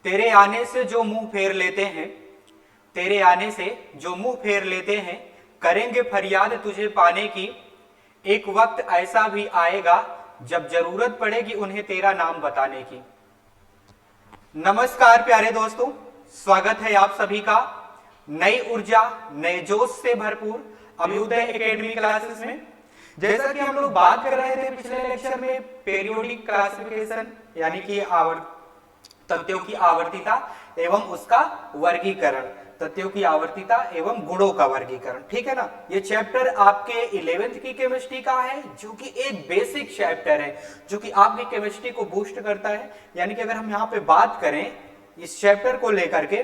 तेरे आने से जो मुंह फेर लेते हैं, तेरे आने से जो मुंह फेर लेते हैं, करेंगे फरियाद तुझे पाने की। एक वक्त ऐसा भी आएगा जब जरूरत पड़ेगी उन्हें तेरा नाम बताने की। नमस्कार प्यारे दोस्तों, स्वागत है आप सभी का नई ऊर्जा नए जोश से भरपूर अभ्युदय एकेडमी क्लासेस में। जैसा कि हम लोग बात कर रहे थे पिछले लेक्चर में पीरियोडिक क्लासिफिकेशन यानी कि तथ्यों की आवर्तीता एवं उसका वर्गीकरण, तथ्यों की आवर्तीता एवं गुणों का वर्गीकरण, ठीक है ना। ये चैप्टर आपके 11th की केमिस्ट्री का है, जो कि एक बेसिक चैप्टर है जो कि आपकी केमिस्ट्री को बूस्ट करता है। यानी कि अगर हम यहाँ पे बात करें इस चैप्टर को लेकर के,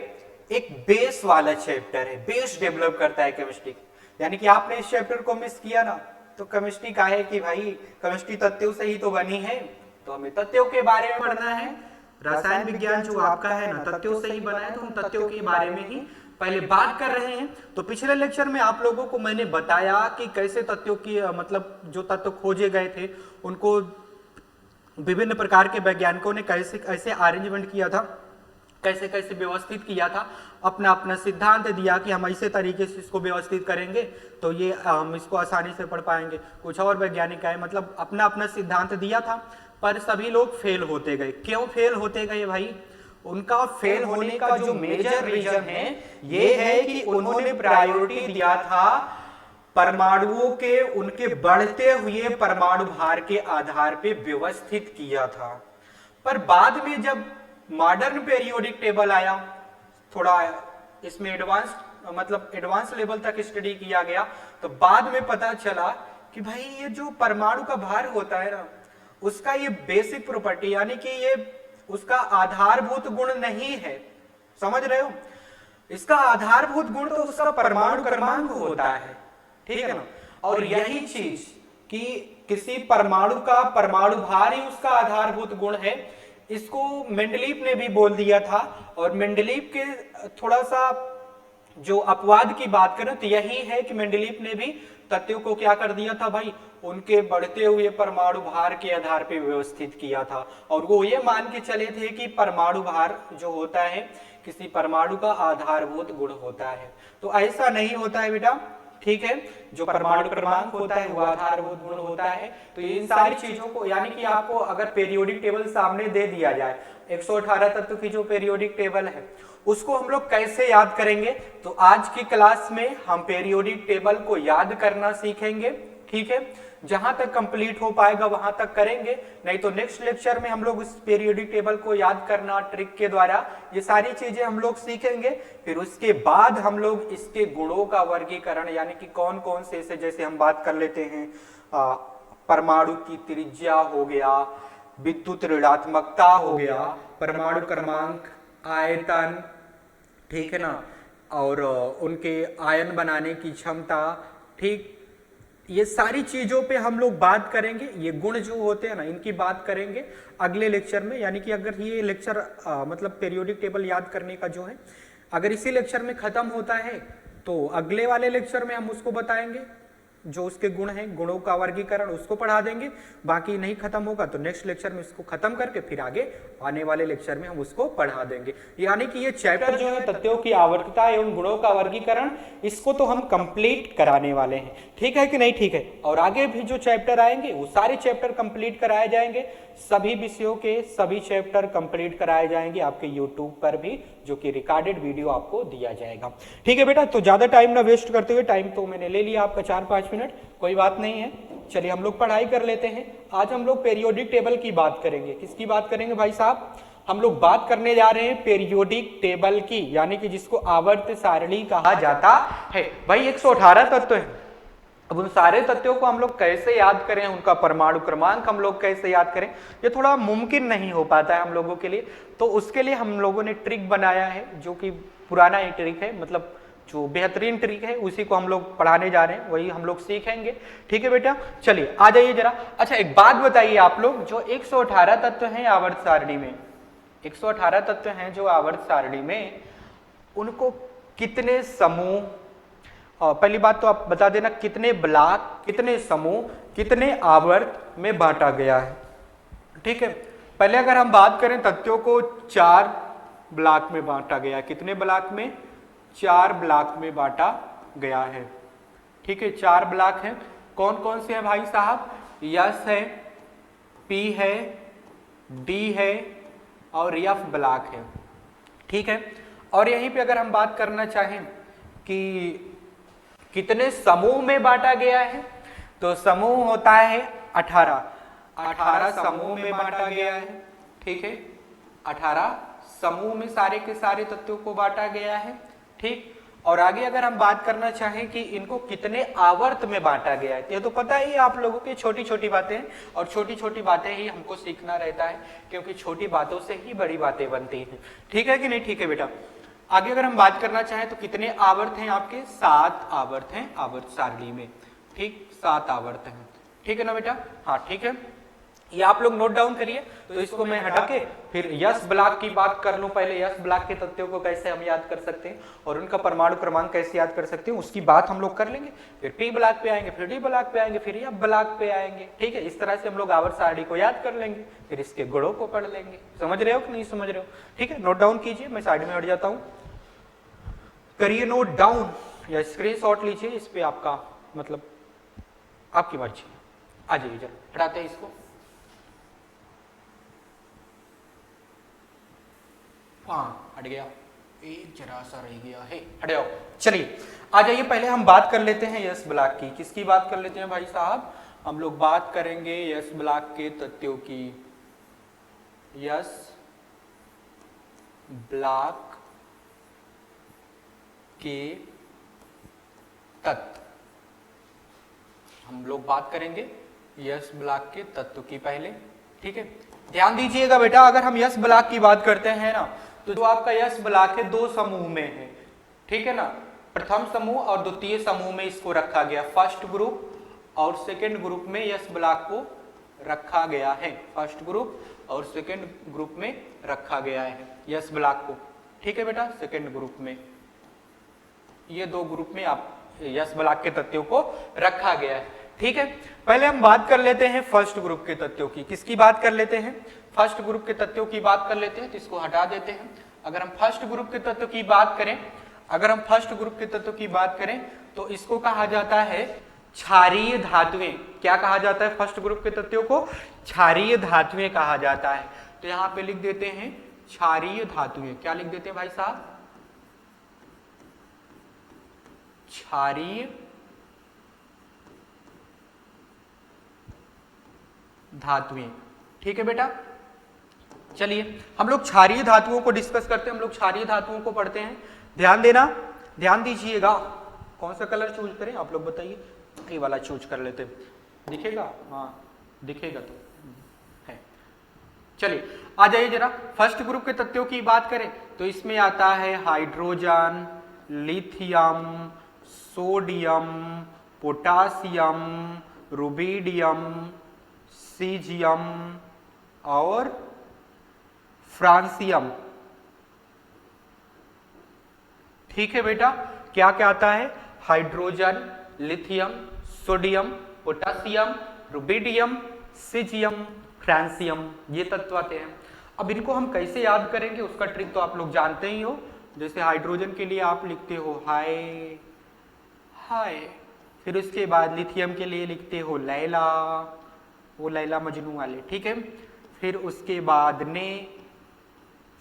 एक बेस वाला चैप्टर है, बेस डेवलप करता है केमिस्ट्री। यानी कि आपने इस चैप्टर को मिस किया ना तो केमिस्ट्री का है कि भाई केमिस्ट्री तथ्यों से ही तो बनी है, तो हमें तथ्यों के बारे में पढ़ना है। रसायन विज्ञान जो आपका है ना तथ्यों से ही बना है, तो हम तथ्यों के बारे में ही पहले बात कर रहे हैं। तो पिछले लेक्चर में आप लोगों को मैंने बताया कि कैसे तथ्यों की मतलब जो तत्व खोजे गए थे उनको विभिन्न प्रकार के वैज्ञानिकों ने कैसे कैसे अरेंजमेंट किया था, कैसे कैसे व्यवस्थित किया था, अपना अपना सिद्धांत दिया कि हम ऐसे तरीके से इसको व्यवस्थित करेंगे तो ये हम इसको आसानी से पढ़ पाएंगे। कुछ और वैज्ञानिक आए, मतलब अपना अपना सिद्धांत दिया था, पर सभी लोग फेल होते गए। क्यों फेल होते गए भाई? उनका फेल होने का जो मेजर रीजन है ये है कि उन्होंने प्रायोरिटी दिया था परमाणुओं के उनके बढ़ते हुए परमाणु भार के आधार पे व्यवस्थित किया था। पर बाद में जब मॉडर्न पीरियोडिक टेबल आया, थोड़ा इसमें एडवांस लेवल तक स्टडी किया गया, तो बाद में पता चला कि भाई ये जो परमाणु का भार होता है ना उसका ये बेसिक प्रॉपर्टी यानी कि ये उसका आधारभूत गुण नहीं है। समझ रहे हो? इसका आधारभूत गुण तो उसका परमाणु क्रमांक होता है, ठीक है ना। और यही चीज कि किसी परमाणु का परमाणु भार ही उसका आधारभूत गुण है, इसको मेंडलीव ने भी बोल दिया था। और मेंडलीव के थोड़ा सा जो अपवाद की बात करें तो यही है कि मेंडलीव ने भी तथ्यों को क्या कर दिया था भाई, उनके बढ़ते हुए परमाणु भार के आधार पर व्यवस्थित किया था। और वो ये मान के चले थे कि परमाणु भार जो होता है किसी परमाणु का आधारभूत गुण होता है। तो ऐसा नहीं होता है बेटा, ठीक है। जो परमाणु क्रमांक होता है वो आधारभूत गुण होता है। तो इन सारी चीजों को यानी कि आपको अगर पीरियोडिक टेबल सामने दे दिया जाए, 118 तत्व की जो पीरियोडिक टेबल है उसको हम लोग कैसे याद करेंगे, तो आज की क्लास में हम पीरियोडिक टेबल को याद करना सीखेंगे, ठीक है। जहां तक कंप्लीट हो पाएगा वहां तक करेंगे, नहीं तो नेक्स्ट लेक्चर में हम लोग इस पीरियोडिक टेबल को याद करना ट्रिक के द्वारा ये सारी चीजें हम लोग सीखेंगे। फिर उसके बाद हम लोग इसके गुणों का वर्गीकरण यानी कि कौन कौन से जैसे हम बात कर लेते हैं परमाणु की त्रिज्या हो गया, विद्युत ऋणात्मकता हो गया, परमाणु क्रमांक, आयतन, ठीक है ना, और उनके आयन बनाने की क्षमता, ठीक, ये सारी चीजों पे हम लोग बात करेंगे। ये गुण जो होते हैं ना इनकी बात करेंगे अगले लेक्चर में। यानी कि अगर ये लेक्चर मतलब पीरियोडिक टेबल याद करने का जो है अगर इसी लेक्चर में खत्म होता है तो अगले वाले लेक्चर में हम उसको बताएंगे, जो उसके गुण हैं, गुणों का वर्गीकरण उसको पढ़ा देंगे। बाकी नहीं खत्म होगा तो नेक्स्ट लेक्चर में इसको खत्म करके फिर आगे आने वाले लेक्चर में हम उसको पढ़ा देंगे। यानी कि ये चैप्टर जो है तथ्यों की आवर्तता एवं गुणों का वर्गीकरण, इसको तो हम कंप्लीट कराने वाले हैं, ठीक है कि नहीं? ठीक है। और आगे भी जो चैप्टर आएंगे वो सारे चैप्टर कंप्लीट कराए जाएंगे, सभी विषयों के सभी चैप्टर कंप्लीट कराए जाएंगे आपके यूट्यूब पर भी, जो कि रिकॉर्डेड वीडियो आपको दिया जाएगा, ठीक है बेटा। तो ज्यादा टाइम ना वेस्ट करते हुए, टाइम तो मैंने ले लिया आपका 4-5 मिनट, कोई बात नहीं है, चलिए हम लोग पढ़ाई कर लेते हैं। आज हम लोग पीरियोडिक टेबल की बात करेंगे। किसकी बात करेंगे भाई साहब? हम लोग बात करने जा रहे हैं पीरियोडिक टेबल की, यानी कि जिसको आवर्त सारणी कहा जाता है। भाई 118 तत्व है, अब उन सारे तथ्यों को हम लोग कैसे याद करें, उनका परमाणु क्रमांक हम लोग कैसे याद करें, ये थोड़ा मुमकिन नहीं हो पाता है हम लोगों के लिए। तो उसके लिए हम लोगों ने ट्रिक बनाया है, जो कि पुराना ही ट्रिक है, मतलब जो बेहतरीन ट्रिक है उसी को हम लोग पढ़ाने जा रहे हैं, वही हम लोग सीखेंगे, ठीक है बेटा। चलिए आ जाइए जरा। अच्छा एक बात बताइए आप लोग, जो 118 तत्व हैं आवर्त सारणी में, 118 तत्व हैं जो आवर्त सारणी में, उनको कितने समूह, पहली बात तो आप बता देना कितने ब्लॉक, कितने समूह, कितने आवर्त में बांटा गया है, ठीक है। पहले अगर हम बात करें तथ्यों को 4 ब्लॉक में बांटा गया। कितने ब्लॉक में? 4 ब्लॉक में बांटा गया है। ठीक है, 4 ब्लॉक हैं। कौन कौन से हैं भाई साहब? यस है, पी है, डी है और एफ ब्लॉक है। ठीक है, और यहीं पे अगर हम बात करना चाहें कि कितने समूह में बांटा गया है, तो समूह होता है 18 समूह में बांटा गया है। ठीक है, 18 समूह में सारे के सारे तत्वों को बांटा गया है। ठीक, और आगे अगर हम बात करना चाहें कि इनको कितने आवर्त में बांटा गया है, ये तो पता ही आप लोगों की छोटी छोटी बातें हैं, और छोटी छोटी बातें ही हमको सीखना रहता है, क्योंकि छोटी बातों से ही बड़ी बातें बनती हैं। ठीक है कि नहीं? ठीक है बेटा, आगे अगर हम बात करना चाहें तो कितने आवर्त हैं आपके? 7 आवर्त हैं आवर्त सारणी में। ठीक, 7 आवर्त हैं। ठीक है ना बेटा? हाँ ठीक है, ये आप लोग नोट डाउन करिए। तो इसको मैं हटा के फिर यस ब्लॉक की बात कर लूं। पहले यस ब्लॉक के तत्वों को कैसे हम याद कर सकते हैं और उनका परमाणु क्रमांक कैसे याद कर सकते हैं, उसकी बात हम लोग कर लेंगे। फिर पी ब्लॉक पे आएंगे, फिर डी ब्लॉक पे आएंगे, फिर एफ ब्लॉक पे आएंगे। ठीक है, इस तरह से हम लोग आवर्त सारणी को याद कर लेंगे, फिर इसके गुणों को पढ़ लेंगे। समझ रहे हो कि नहीं समझ रहे हो? ठीक है, नोट डाउन कीजिए, मैं साइड में हट जाता हूँ। करिए नोट डाउन या स्क्रीनशॉट लीजिए। इस पे आपका मतलब आपकी मर्जी। आ जाइए, जरा हटाते हैं इसको। हाँ हट गया, एक जरा सा रह गया है, हट जाओ। चलिए आ जाइए, पहले हम बात कर लेते हैं यस ब्लॉक की। किसकी बात कर लेते हैं भाई साहब? हम लोग बात करेंगे यस ब्लॉक के तत्वों की। यस ब्लॉक के तत्व हम लोग बात करेंगे यस ब्लॉक के तत्व की पहले। ठीक है, ध्यान दीजिएगा बेटा, अगर हम यस ब्लॉक की बात करते हैं ना, तो जो आपका यस ब्लॉक है 2 समूह में है। ठीक है ना, प्रथम समूह और द्वितीय समूह में इसको रखा गया। फर्स्ट ग्रुप और सेकंड ग्रुप में यस ब्लॉक को रखा गया है। फर्स्ट ग्रुप और सेकंड ग्रुप में रखा गया है यस ब्लॉक को। ठीक है बेटा, सेकंड ग्रुप में ये 2 ग्रुप में आप यस ब्लॉक के तत्वों को रखा गया है। ठीक है, पहले हम बात कर लेते हैं फर्स्ट ग्रुप के तत्वों की। किसकी बात कर लेते हैं? फर्स्ट ग्रुप के तत्वों की बात कर लेते हैं, तो इसको हटा देते हैं। अगर हम फर्स्ट ग्रुप के तत्व की बात करें, अगर हम फर्स्ट ग्रुप के तत्व की बात करें तो इसको कहा जाता है क्षारीय धातुएं। क्या कहा जाता है फर्स्ट ग्रुप के तत्वों को? क्षारीय धातुएं कहा जाता है। तो यहां पे लिख देते हैं क्षारीय धातुएं। क्या लिख देते हैं भाई साहब? क्षारीय धातुएं। ठीक है बेटा, चलिए हम लोग क्षारीय धातुओं को डिस्कस करते हैं। हम लोग क्षारीय धातुओं को पढ़ते हैं। ध्यान देना, ध्यान दीजिएगा। कौन सा कलर चूज करें आप लोग बताइए? ये वाला चूज कर लेते हैं, दिखेगा? हाँ दिखेगा तो है। चलिए आ जाइए जरा, फर्स्ट ग्रुप के तत्वों की बात करें तो इसमें आता है hydrogen, lithium, sodium, potassium, rubidium, caesium और फ्रांसियम। ठीक है बेटा, क्या क्या आता है? Hydrogen, lithium, sodium, potassium, rubidium, caesium, francium, ये तत्व आते हैं। अब इनको हम कैसे याद करेंगे उसका ट्रिक तो आप लोग जानते ही हो। जैसे हाइड्रोजन के लिए आप लिखते हो हाय हाय, फिर उसके बाद लिथियम के लिए लिखते हो लैला, वो लैला मजनू वाले। ठीक है, फिर उसके बाद ने,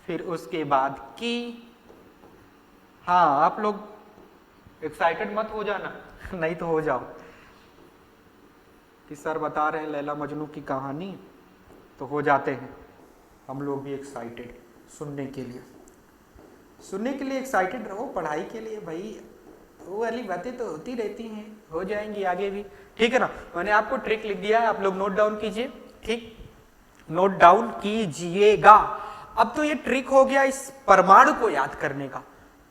फिर उसके बाद की। हाँ आप लोग एक्साइटेड मत हो जाना नहीं तो हो जाओ कि सर बता रहे हैं लैला मजनू की कहानी, तो हो जाते हैं हम लोग भी एक्साइटेड सुनने के लिए। सुनने के लिए एक्साइटेड रहो, पढ़ाई के लिए भाई वो वाली बातें तो होती रहती हैं, हो जाएंगी आगे भी। ठीक है ना, मैंने आपको ट्रिक लिख दिया है, आप लोग नोट डाउन कीजिए। ठीक, नोट डाउन कीजिएगा। अब तो ये ट्रिक हो गया इस परमाणु को याद करने का।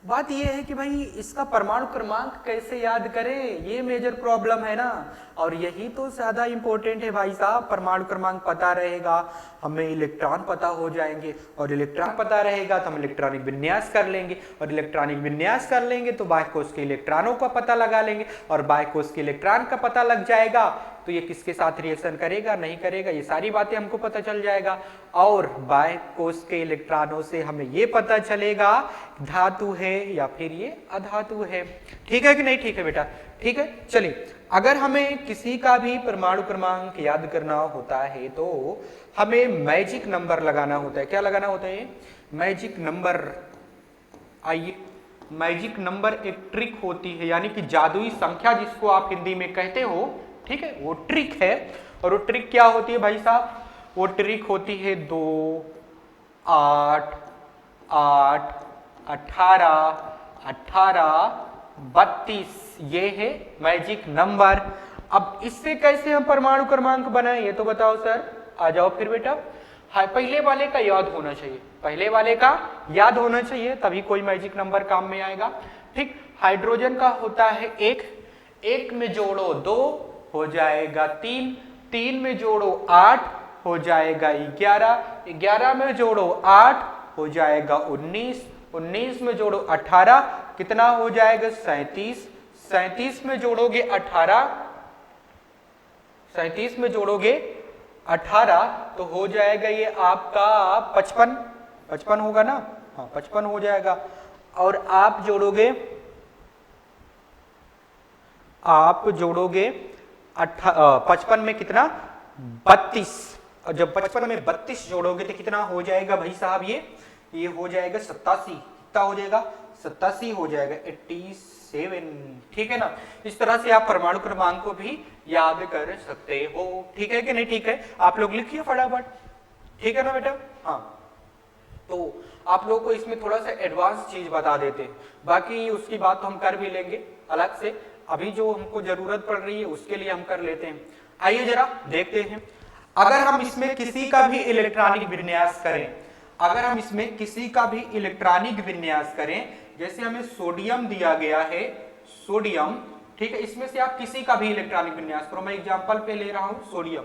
बात ये है कि भाई इसका परमाणु क्रमांक कैसे याद करें, ये मेजर प्रॉब्लम है ना, और यही तो ज्यादा इंपॉर्टेंट है भाई साहब। परमाणु क्रमांक पता रहेगा, हमें इलेक्ट्रॉन पता हो जाएंगे, और इलेक्ट्रॉन पता रहेगा तो हम इलेक्ट्रॉनिक विन्यास कर लेंगे, और इलेक्ट्रॉनिक विन्यास कर लेंगे तो बाह्य कोश के इलेक्ट्रॉनों का पता लगा लेंगे, और बाह्य कोश के इलेक्ट्रॉन का पता लग जाएगा तो ये किसके साथ रिएक्शन करेगा नहीं करेगा, ये सारी बातें हमको पता चल जाएगा। और बाह्य कोश के इलेक्ट्रॉनों से हमें ये पता चलेगा धातु है या फिर ये अधातु है। ठीक है कि नहीं ठीक है बेटा? ठीक है, चलिए अगर हमें किसी का भी परमाणु क्रमांक याद करना होता है तो हमें मैजिक नंबर लगाना होता है। क्या लगाना होता है? Magic number. आइए, मैजिक नंबर एक ट्रिक होती है, यानी कि जादुई संख्या जिसको आप हिंदी में कहते हो, ठीक है, वो ट्रिक है। और वो ट्रिक क्या होती है भाई साहब? वो ट्रिक होती है 2, 8, 8, 18, 18, 32। ये है मैजिक नंबर। अब इससे कैसे हम परमाणु क्रमांक बनाएं ये तो बताओ सर। आ जाओ फिर बेटा। हाँ, पहले वाले का याद होना चाहिए, पहले वाले का याद होना चाहिए, तभी कोई मैजिक नंबर काम में आएगा। ठीक, हाइड्रोजन का होता है 1, 1 में जोड़ो 2 हो जाएगा 3, 3 में जोड़ो 8 हो जाएगा 11, 11 में जोड़ो 8 हो जाएगा 19, 19 में जोड़ो 18 कितना हो जाएगा? 37, 37 में जोड़ोगे 18, 37 में जोड़ोगे 18 तो हो जाएगा ये आपका 55, 55 होगा ना? हाँ 55 हो जाएगा। और आप जोड़ोगे 55 में कितना? 32। और जब 55 में 32 जोड़ोगे तो कितना हो जाएगा भाई साहब? ये हो जाएगा 87। कितना हो जाएगा? 87 हो जाएगा, 87। ठीक है ना? इस तरह से आप परमाणु क्रमांक को भी याद कर सकते हो। ठीक है कि नहीं ठीक है? आप लोग लिखिए फटाफट। ठीक है ना बेटा? हाँ, तो आप लोग को इसमें थोड़ा सा एडवांस चीज बता देते हैं, बाकी उसकी बात तो हम कर भी लेंगे अलग से। अभी जो हमको जरूरत पड़ रही है उसके लिए हम कर लेते हैं। आइए जरा देखते हैं, अगर हम इसमें किसी का भी इलेक्ट्रॉनिक विन्यास करें, अगर हम इसमें किसी का भी इलेक्ट्रॉनिक विन्यास करें, जैसे हमें सोडियम दिया गया है, सोडियम, ठीक है, इसमें से आप किसी का भी इलेक्ट्रॉनिक विन्यास करो। मैं एग्जांपल पे ले रहा हूं सोडियम,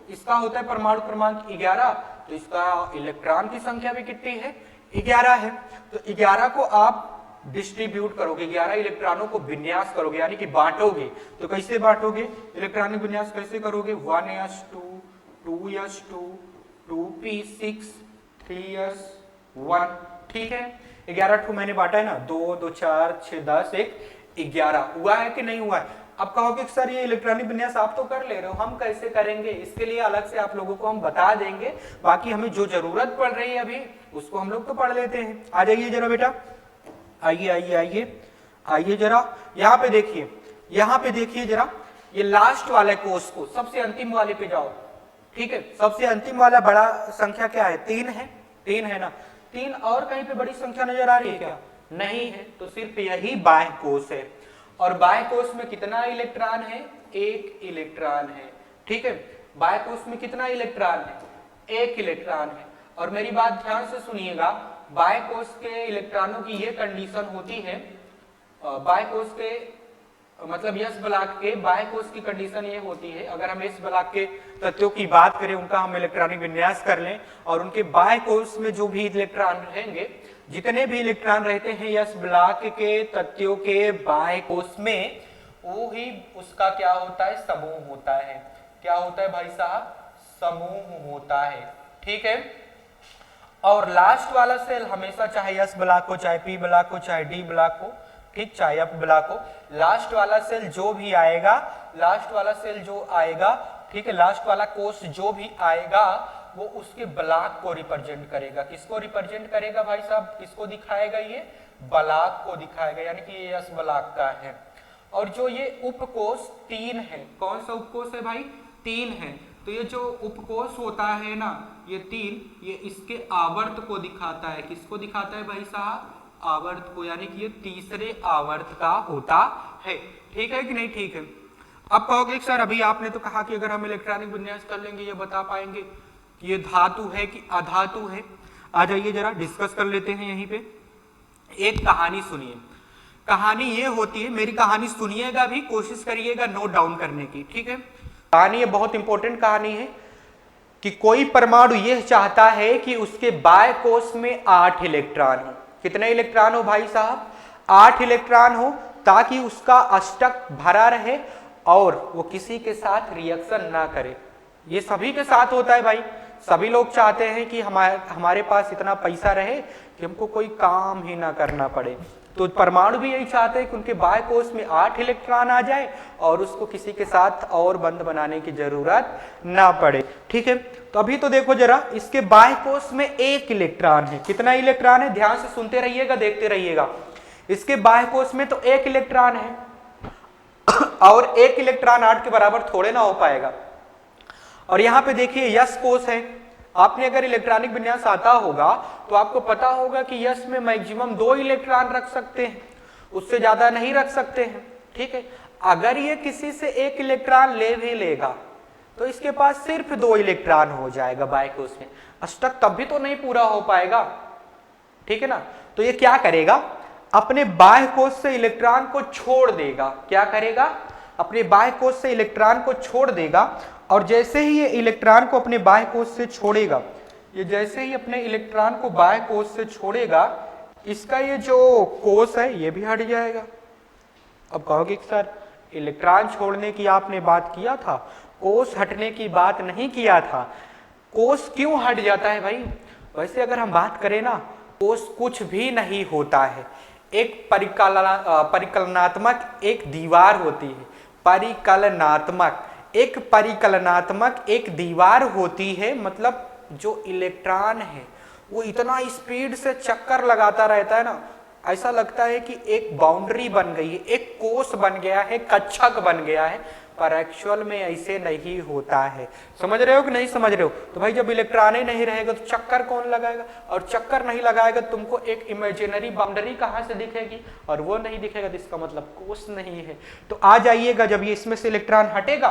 इसका होता है परमाणु क्रमांक 11, तो इसका इलेक्ट्रॉन की संख्या भी कितनी है? 11 है। तो 11 को आप डिस्ट्रीब्यूट करोगे, 11 इलेक्ट्रॉनों को विन्यास करोगे, यानी कि बांटोगे। तो कैसे बांटोगे? इलेक्ट्रॉनिक विन्यास कैसे करोगे? 1s2, 2s2, 2p6, 3s1। ठीक है, 11 ठो मैंने बांटा है ना, 2, 2, 4, 6, 10, 1, 11 हुआ है कि नहीं हुआ है? अब कहोगे सर ये इलेक्ट्रॉनिक विन्यास आप तो कर ले रहे हो, हम कैसे करेंगे? इसके लिए अलग से आप लोगों को हम बता देंगे, बाकी हमें जो जरूरत पड़ रही है अभी उसको हम लोग तो पढ़ लेते हैं। आ जाइए जरा बेटा, आइए आइए आइए आइए जरा, यहाँ पे देखिए, यहाँ पे देखिए जरा, ये लास्ट वाले कोष को, सबसे अंतिम वाले पे जाओ। ठीक है, सबसे अंतिम वाला बड़ा संख्या क्या है? 3 है, 3 है ना? 3 और कहीं पे बड़ी संख्या नजर आ रही है क्या? नहीं है, तो सिर्फ यही बाह्य कोष है। और बाह्य कोष में कितना इलेक्ट्रॉन है? 1 इलेक्ट्रॉन है। ठीक है, बाह्य कोष में कितना इलेक्ट्रॉन है? 1 इलेक्ट्रॉन है। और मेरी बात ध्यान से सुनिएगा, बाह्य कोष के इलेक्ट्रॉनों की ये कंडीशन होती है, बाह्य कोष के मतलब यस ब्लॉक के बाह्य कोष की कंडीशन ये होती है, अगर हम इस ब्लॉक के तत्वों की बात करें, उनका हम इलेक्ट्रॉनिक विन्यास कर लें और उनके बाह्य कोष में जो भी इलेक्ट्रॉन रहेंगे, जितने भी इलेक्ट्रॉन रहते हैं यस ब्लॉक के तत्वों के बाह्य कोष में, वो ही उसका क्या होता है? समूह होता है। क्या होता है भाई साहब? समूह होता है। ठीक है, और लास्ट वाला सेल हमेशा, चाहे एस ब्लॉक हो, चाहे पी ब्लॉक हो, चाहे डी ब्लॉक हो, ठीक, चाहे एफ ब्लॉक हो, लास्ट वाला सेल जो भी आएगा, लास्ट वाला सेल जो आएगा, ठीक है, लास्ट वाला कोष जो भी आएगा वो उसके ब्लॉक को रिप्रेजेंट करेगा। किसको रिप्रेजेंट करेगा भाई साहब? किसको दिखाएगा? ये ब्लॉक को दिखाएगा, यानी कि ये एस ब्लॉक का है। और जो ये उपकोष 3 है, कौन सा उपकोष है भाई? 3 है। तो ये जो उपकोष होता है ना, ये 3, ये इसके आवर्त को दिखाता है। किसको दिखाता है भाई साहब? आवर्त को, यानी कि ये तीसरे आवर्त का होता है। ठीक है कि नहीं ठीक है? अब कहोगे सर अभी आपने तो कहा कि अगर हम इलेक्ट्रॉनिक विन्यास कर लेंगे ये बता पाएंगे कि ये धातु है कि अधातु है। आ जाइए जरा डिस्कस कर लेते हैं। यहीं पे एक कहानी सुनिए। कहानी ये होती है, मेरी कहानी सुनिएगा भी, कोशिश करिएगा नोट डाउन करने की। ठीक है, कहानी ये बहुत इंपॉर्टेंट कहानी है कि कोई परमाणु यह चाहता है कि उसके बाह्य कोष में 8 इलेक्ट्रॉन हो। कितने इलेक्ट्रॉन हो भाई साहब? 8 इलेक्ट्रॉन हो, ताकि उसका अष्टक भरा रहे और वो किसी के साथ रिएक्शन ना करे। ये सभी के साथ होता है भाई, सभी लोग चाहते हैं कि हमारे पास इतना पैसा रहे कि हमको कोई काम ही ना करना पड़े। तो परमाणु भी यही चाहते हैं कि उनके बाह्य कोश में 8 इलेक्ट्रॉन आ जाए और उसको किसी के साथ और बंद बनाने की जरूरत ना पड़े। ठीक है, तो अभी तो देखो जरा, इसके बाह्य कोश में 1 इलेक्ट्रॉन है। कितना इलेक्ट्रॉन है, ध्यान से सुनते रहिएगा, देखते रहिएगा। इसके बाह्य कोश में तो 1 इलेक्ट्रॉन है और 1 इलेक्ट्रॉन 8 के बराबर थोड़े ना हो पाएगा। और यहां पे देखिए यस कोश है। आपने अगर इलेक्ट्रॉनिक विन्यास आता होगा तो आपको पता होगा कि यस में मैक्सिमम 2 इलेक्ट्रॉन रख सकते हैं, उससे ज्यादा नहीं रख सकते हैं। ठीक है, अगर ये किसी से 1 इलेक्ट्रॉन ले भी लेगा तो इसके पास सिर्फ 2 इलेक्ट्रॉन हो जाएगा बाह्य कोश में, अष्टक तब भी तो नहीं पूरा हो पाएगा। ठीक है ना, तो ये क्या करेगा, अपने बाह्य कोश से इलेक्ट्रॉन को छोड़ देगा। क्या करेगा, अपने बाह्य कोश से इलेक्ट्रॉन को छोड़ देगा। और जैसे ही ये इलेक्ट्रॉन को अपने बाह्य कोश से छोड़ेगा, ये जैसे ही अपने इलेक्ट्रॉन को बाह्य कोश से छोड़ेगा, इसका ये जो कोश है ये भी हट जाएगा। अब कहोगे सर इलेक्ट्रॉन छोड़ने की आपने बात किया था, कोश हटने की बात नहीं किया था, कोश क्यों हट जाता है भाई? वैसे अगर हम बात करें ना, कोश कुछ भी नहीं होता है, एक परिकलनात्मक एक दीवार होती है। परिकलनात्मक एक दीवार होती है, मतलब जो इलेक्ट्रॉन है वो इतना स्पीड से चक्कर लगाता रहता है ना, ऐसा लगता है कि एक बाउंड्री बन गई है, एक कोष बन गया है, कक्षक बन गया है, पर एक्चुअल में ऐसे नहीं होता है। समझ रहे हो कि नहीं समझ रहे हो? तो भाई जब इलेक्ट्रॉन ही नहीं रहेगा तो चक्कर कौन लगाएगा, और चक्कर नहीं लगाएगा तुमको एक इमेजिनरी बाउंड्री कहां से दिखेगी, और वो नहीं दिखेगा तो इसका मतलब कोष नहीं है। तो आ जाइएगा, जब ये इसमें से इलेक्ट्रॉन हटेगा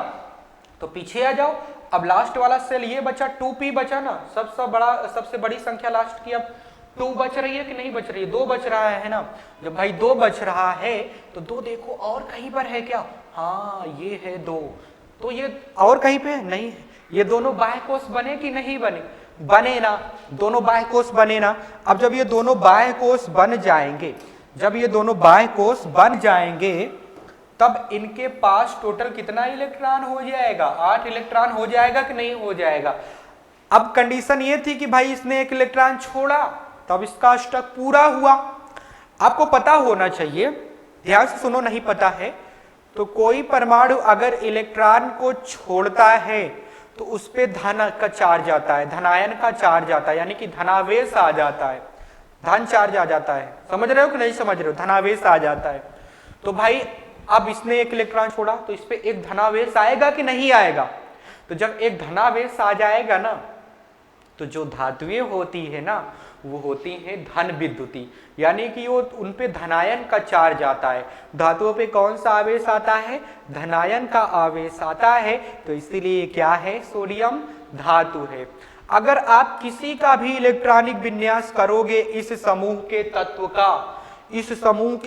तो पीछे आ जाओ। अब लास्ट वाला सेल ये बचा, 2p बचा ना, सबसे बड़ी संख्या लास्ट की। अब 2 बच रही है कि नहीं बच रही है? 2 बच रहा है ना। जब भाई 2 बच रहा है तो 2 देखो और कहीं पर है क्या? हाँ ये है 2, तो ये और कहीं पे नहीं है। ये दोनों बाह्य कोष बने कि नहीं बने? बने ना, दोनों बाह्य कोष बने ना। अब जब ये दोनों बाह्य कोष बन जाएंगे, जब ये दोनों बाह्य कोष बन जाएंगे तब इनके पास टोटल कितना इलेक्ट्रॉन हो जाएगा? 8 इलेक्ट्रॉन हो जाएगा कि नहीं हो जाएगा? अब कंडीशन ये थी कि भाई इसने 1 इलेक्ट्रॉन छोड़ा तब इसका अष्टक पूरा हुआ। आपको पता होना चाहिए, ध्यान से सुनो, नहीं पता है तो कोई परमाणु अगर इलेक्ट्रॉन को छोड़ता है तो उस पे धन का चार्ज आता है, धनायन का चार्ज आता है, यानी कि धनावेश आ जाता है, धन चार्ज आ जाता है। समझ रहे हो कि नहीं समझ रहे हो? धनावेश आ जाता है। तो भाई अब इसने 1 इलेक्ट्रॉन छोड़ा तो इस पे एक धनावेश आएगा कि नहीं आएगा? तो जब एक धनावेश आ जाएगा ना, तो जो धातुएं होती है ना वो होती हैं धन विद्युती, यानी कि वो उन पे धनायन का चार्ज आता है। धातुओं पे कौन सा आवेश आता है? धनायन का आवेश आता है, तो इसीलिए क्या है? सोडियम धातु है। अगर आप किसी का भी इलेक्ट्रॉनिक विन्यास करोगे इस समूह के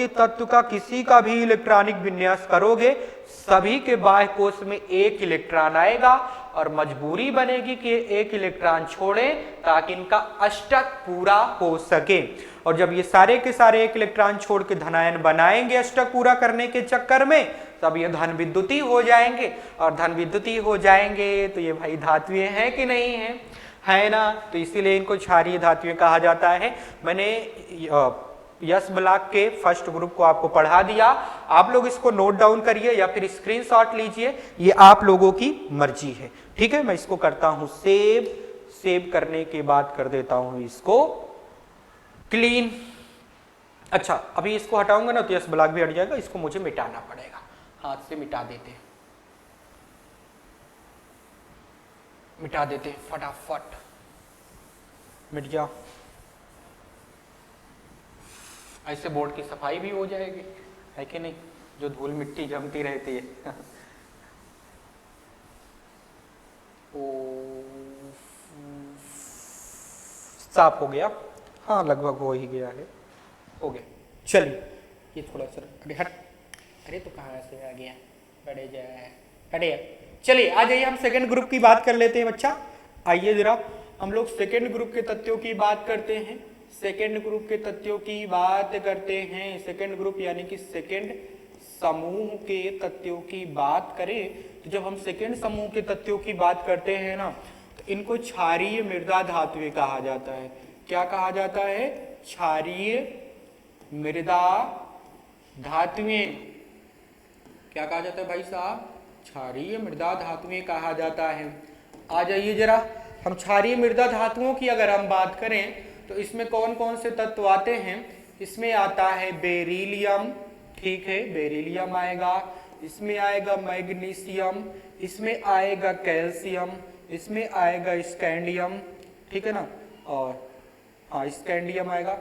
तत्व का, किसी का भी इलेक्ट्रॉनिक विन्यास करोगे, सभी के बाह्य कोश में 1 इलेक्ट्रॉन आएगा और मजबूरी बनेगी कि 1 इलेक्ट्रॉन छोड़ें ताकि इनका अष्टक पूरा हो सके। और जब ये सारे के सारे 1 इलेक्ट्रॉन छोड़ के धनायन बनाएंगे अष्टक पूरा करने के चक्कर में, तब ये धन विद्युती हो जाएंगे, और धन विद्युती हो जाएंगे तो ये भाई धातुएं हैं कि नहीं है ना? तो इसीलिए इनको क्षारीय धातुएं कहा जाता है। मैंने यस ब्लॉक के फर्स्ट ग्रुप को आपको पढ़ा दिया, आप लोग इसको नोट डाउन करिए या फिर स्क्रीनशॉट लीजिए, ये आप लोगों की मर्जी है। ठीक है, मैं इसको करता हूं सेव करने के बाद कर देता हूं इसको क्लीन। अच्छा, अभी इसको हटाऊंगा ना तो यस ब्लॉक भी हट जाएगा, इसको मुझे मिटाना पड़ेगा, हाथ से मिटा देते फटाफट, मिट जाओ। ऐसे बोर्ड की सफाई भी हो जाएगी, है कि नहीं? जो धूल मिट्टी जमती रहती है। साफ हो गया? हाँ लगभग हो ही गया है, हो गया। चलिए ये थोड़ा सा अरे तो कहाँ से आ गया? चलिए आ जाइए, हम सेकेंड ग्रुप की बात कर लेते हैं बच्चा। आइए जरा हम लोग सेकेंड ग्रुप के तथ्यों की बात करते हैं। सेकेंड ग्रुप के तथ्यों की बात करते हैं। सेकेंड ग्रुप यानी कि सेकेंड समूह के तत्वों की बात करें तो जब हम सेकेंड समूह के तत्वों की बात करते हैं ना, तो इनको क्षारीय मृदा धातुएं कहा जाता है। क्या कहा जाता है? क्षारीय मृदा धातुएं। क्या कहा जाता है भाई साहब? क्षारीय मृदा धातुएं कहा जाता है। आ जाइए जरा, हम क्षारीय मृदा धातुओं की अगर हम बात करें तो इसमें कौन कौन से तत्व आते हैं? इसमें आता है बेरिलियम, ठीक है, बेरिलियम आएगा, इसमें आएगा मैग्नीशियम, इसमें आएगा कैल्शियम, इसमें आएगा स्कैंडियम, ठीक है ना, और हाँ स्कैंडियम आएगा,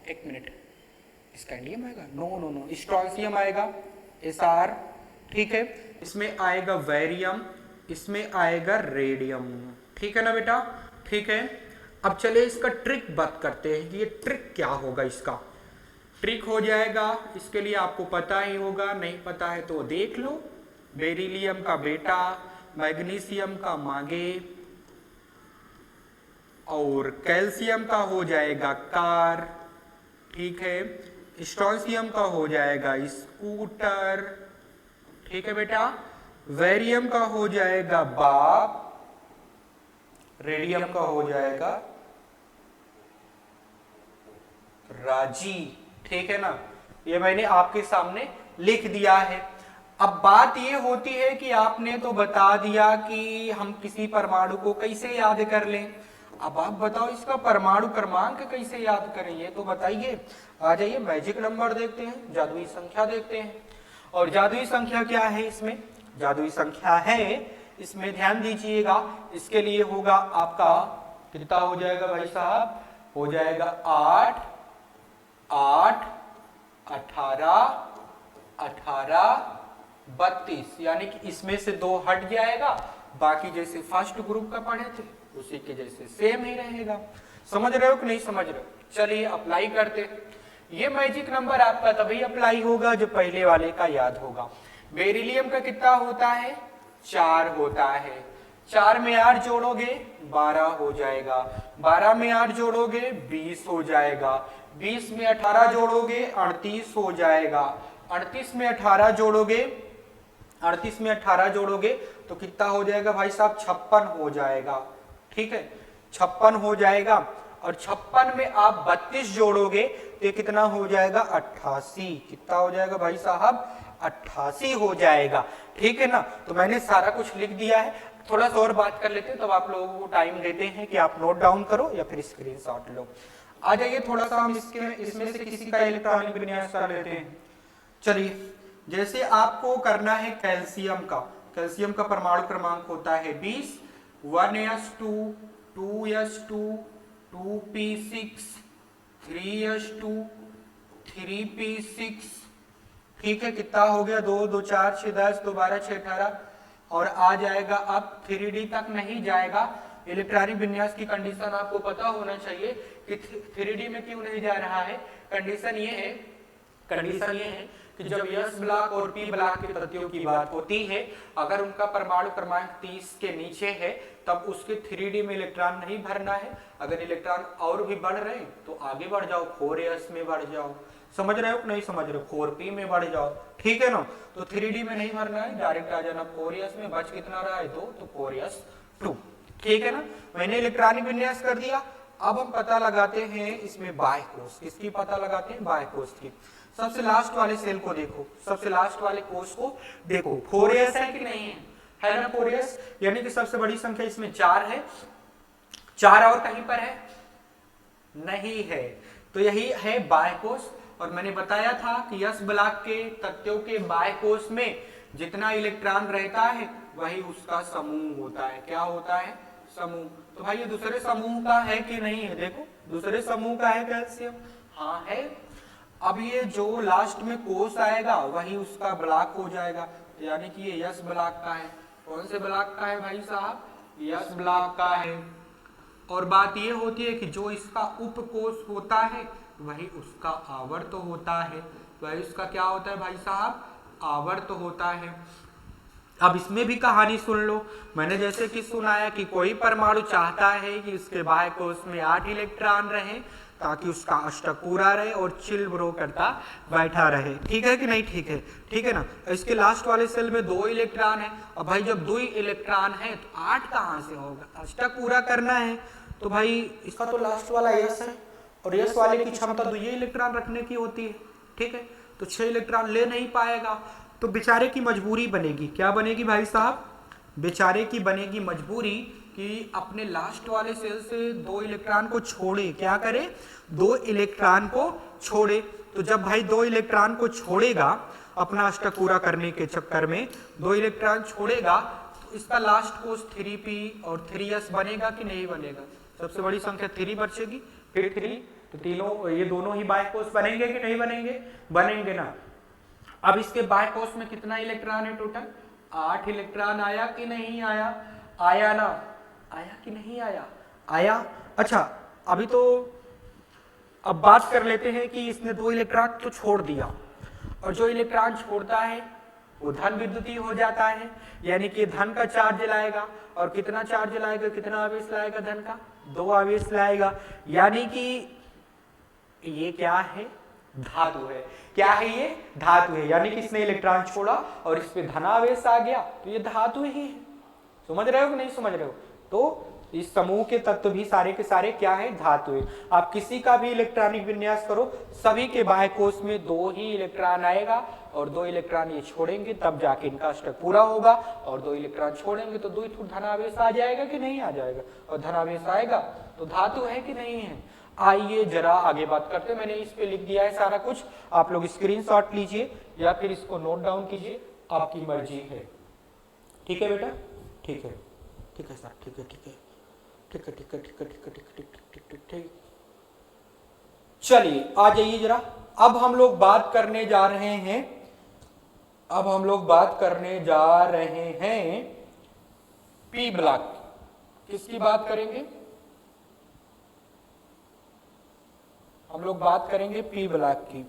एक मिनट, स्कैंडियम आएगा, नो नो नो, स्ट्रॉन्सियम आएगा, एसआर, ठीक है, इसमें आएगा वेरियम, इसमें आएगा रेडियम, ठीक है ना बेटा, ठीक है। अब चले इसका ट्रिक बात करते हैं कि ये ट्रिक क्या होगा। इसका ट्रिक हो जाएगा, इसके लिए आपको पता ही होगा, नहीं पता है तो देख लो। बेरिलियम का बेटा, मैग्नीशियम का मागे, और कैल्शियम का हो जाएगा कार, ठीक है, स्ट्रॉन्सियम का हो जाएगा स्कूटर, ठीक है बेटा, वेरियम का हो जाएगा बाप, रेडियम का हो जाएगा राजी, ठीक है ना। ये मैंने आपके सामने लिख दिया है। अब बात ये होती है कि आपने तो बता दिया कि हम किसी परमाणु को कैसे याद कर लें। अब आप बताओ इसका परमाणु क्रमांक कैसे याद करें, ये तो बताइए। आ जाइए मैजिक नंबर देखते हैं, जादुई संख्या देखते हैं। और जादुई संख्या क्या है? इसमें जादुई संख्या है, इसमें ध्यान दीजिएगा, इसके लिए होगा आपका कितना हो जाएगा भाई साहब? हो जाएगा 8 8 18 18 32, यानी कि इसमें से 2 हट जाएगा, बाकी जैसे फर्स्ट ग्रुप का पढ़े थे उसी के जैसे सेम ही रहेगा। समझ रहे हो कि नहीं समझ रहे हो? चलिए अप्लाई करते। ये मैजिक नंबर आपका तभी अप्लाई होगा जब पहले वाले का याद होगा। बेरिलियम का कितना होता है? 4 होता है। 4 में 8 जोड़ोगे 12 हो जाएगा, 12 में 8 जोड़ोगे 20 हो जाएगा, 20 में 18 जोड़ोगे 38 हो जाएगा, 38 में 18 जोड़ोगे 38 में 18 जोड़ोगे तो कितना हो जाएगा भाई साहब? 56 हो जाएगा, ठीक है, 56 हो जाएगा। और 56 में आप 32 जोड़ोगे तो ये कितना हो जाएगा? 88। कितना हो जाएगा भाई साहब? 88 हो जाएगा, ठीक है ना। तो मैंने सारा कुछ लिख दिया है, थोड़ा सा और बात कर लेते हैं, तब आप लोगों को टाइम देते हैं कि आप नोट डाउन करो या फिर स्क्रीनशॉट लो। आ जाइए थोड़ा सा हम इसमें से किसी का इलेक्ट्रॉनिक विन्यास कर लेते हैं। चलिए, जैसे आपको करना है कैल्शियम का, कैल्शियम का परमाणु क्रमांक होता है 20, 1s2 2s2 2p6 3s2 3p6, ठीक है, कितना हो गया? 2 2 4 6 10 2 12 6 18, और आ जाएगा अब 3D तक नहीं जाएगा। इलेक्ट्रॉनिक विन्यास की कंडीशन आपको पता होना चाहिए कि 3D में क्यों नहीं जा रहा है। कंडीशन ये है कि जब S ब्लॉक और P ब्लॉक के तत्वों की बात होती है, अगर उनका परमाणु क्रमांक 30 के नीचे है तब उसके 3D में इलेक्ट्रॉन नहीं भरना है। अगर इलेक्ट्रॉन और भी बढ़ रहे हैं तो आगे बढ़ जाओ, 4s में बढ़ जाओ। समझ रहे हो कि नहीं समझ रहे हो? 4p में बढ़ जाओ, ठीक है ना। तो 3D में नहीं भरना है, डायरेक्ट आ जाना 4s में। बच कितना रहा है? 2, तो 4s2, ठीक है ना। मैंने इलेक्ट्रॉनिक विन्यास कर दिया। अब हम पता लगाते हैं इसमें बाह्य कोष। किसकी पता लगाते हैं? बाह्य कोष की। सबसे लास्ट वाले सेल को देखो, सबसे लास्ट वाले कोष को देखो, 4s है कि नहीं है ना 4s, यानी कि सबसे बड़ी संख्या इसमें 4 है। 4 और कहीं पर है? नहीं है। तो यही है बाह्य कोष। और मैंने बताया था कि S ब्लॉक के तत्वों के बाह्य कोष में जितना इलेक्ट्रॉन रहता है वही उसका समूह होता है। क्या होता है? समूह। तो भाई ये दूसरे समूह का है कि नहीं है? देखो, दूसरे समूह का है कैल्शियम, हाँ है। अब ये जो लास्ट में कोष आएगा वही उसका ब्लॉक हो जाएगा, यानी कि ये S ब्लॉक का है। कौन से ब्लॉक का है भाई साहब? S ब्लॉक का है। और बात ये होती है कि जो इसका उपकोष होता है वही उसका आवर्त होता है। वही उसका क्या होता है भाई साहब? आवर्त होता है। अब इसमें भी कहानी सुन लो। मैंने जैसे कि सुनाया कि कोई परमाणु चाहता है कि उसके बाह्य कोष में 8 इलेक्ट्रॉन रहे, ताकि उसका अष्टक पूरा रहे और चिल ब्रो करता बैठा रहे। ठीक है कि नहीं? ठीक है, ठीक है ना। इसके लास्ट वाले सेल में 2 इलेक्ट्रॉन है। अब भाई जब 2 इलेक्ट्रॉन है तो 8 कहाँ से होगा? अष्टक पूरा करना है तो भाई इसका तो लास्ट वाला यस है और यस वाले की क्षमता 2 इलेक्ट्रॉन रखने की होती है। ठीक है, तो 6 इलेक्ट्रॉन ले नहीं पाएगा तो बेचारे की मजबूरी बनेगी। क्या बनेगी भाई साहब? बेचारे की बनेगी मजबूरी कि अपने लास्ट वाले सेल से 2 इलेक्ट्रॉन को छोड़े। क्या करे? 2 इलेक्ट्रॉन को छोड़े। तो जब भाई 2 इलेक्ट्रॉन को छोड़ेगा अपना अष्टक पूरा करने के चक्कर में 2 इलेक्ट्रॉन छोड़ेगा तो इसका लास्ट कोष 3p और 3s बनेगा कि नहीं बनेगा? सबसे बड़ी संख्या 3 बचेगी, फिर 3, तो तीनों ये दोनों ही बाह्य कोष बनेंगे कि नहीं बनेंगे? बनेंगे ना। अब इसके बाह्य कोष में कितना इलेक्ट्रॉन है टोटल? 8 इलेक्ट्रॉन आया कि नहीं आया? आया ना? आया कि नहीं आया? आया। अच्छा, अभी तो अब बात कर लेते हैं कि इसने 2 इलेक्ट्रॉन तो छोड़ दिया और जो इलेक्ट्रॉन छोड़ता है वो धन विद्युतीय हो जाता है, यानी कि धन का चार्ज लाएगा। और कितना चार्ज लाएगा? कितना आवेश लाएगा धन का? 2 आवेश लाएगा। यानी कि ये क्या है? धातु है। क्या है ये? धातु है। यानी कि इसने इलेक्ट्रॉन छोड़ा और इस पे धनावेश आ गया तो ये धातु ही है। समझ रहे हो कि नहीं समझ रहे हो? तो इस समूह के तत्व भी सारे के सारे क्या है? धातु है। आप किसी का भी इलेक्ट्रॉनिक विन्यास करो, सभी के बाह्य कोष में 2 ही इलेक्ट्रॉन आएगा और 2 इलेक्ट्रॉन ये छोड़ेंगे तब जाके इनका अष्टक पूरा होगा। और 2 इलेक्ट्रॉन छोड़ेंगे तो 2 धनावेश आ जाएगा कि नहीं आ जाएगा? और धनावेश आएगा तो धातु है कि नहीं है? आइए जरा आगे बात करते हैं। मैंने इस पे लिख दिया है सारा कुछ, आप लोग स्क्रीनशॉट लीजिए या फिर इसको नोट डाउन कीजिए, आपकी मर्जी है। ठीक है बेटा? ठीक है, ठीक है सर, ठीक है, ठीक है, ठीक है, ठीक है, ठीक है, ठीक है, ठीक है, ठीक है, ठीक। चलिए आ जाइए जरा। अब हम लोग बात करने जा रहे हैं, अब हम लोग बात करने जा रहे हैं पी ब्लॉक। किसकी बात करेंगे? हम लोग बात करेंगे पी ब्लॉक की।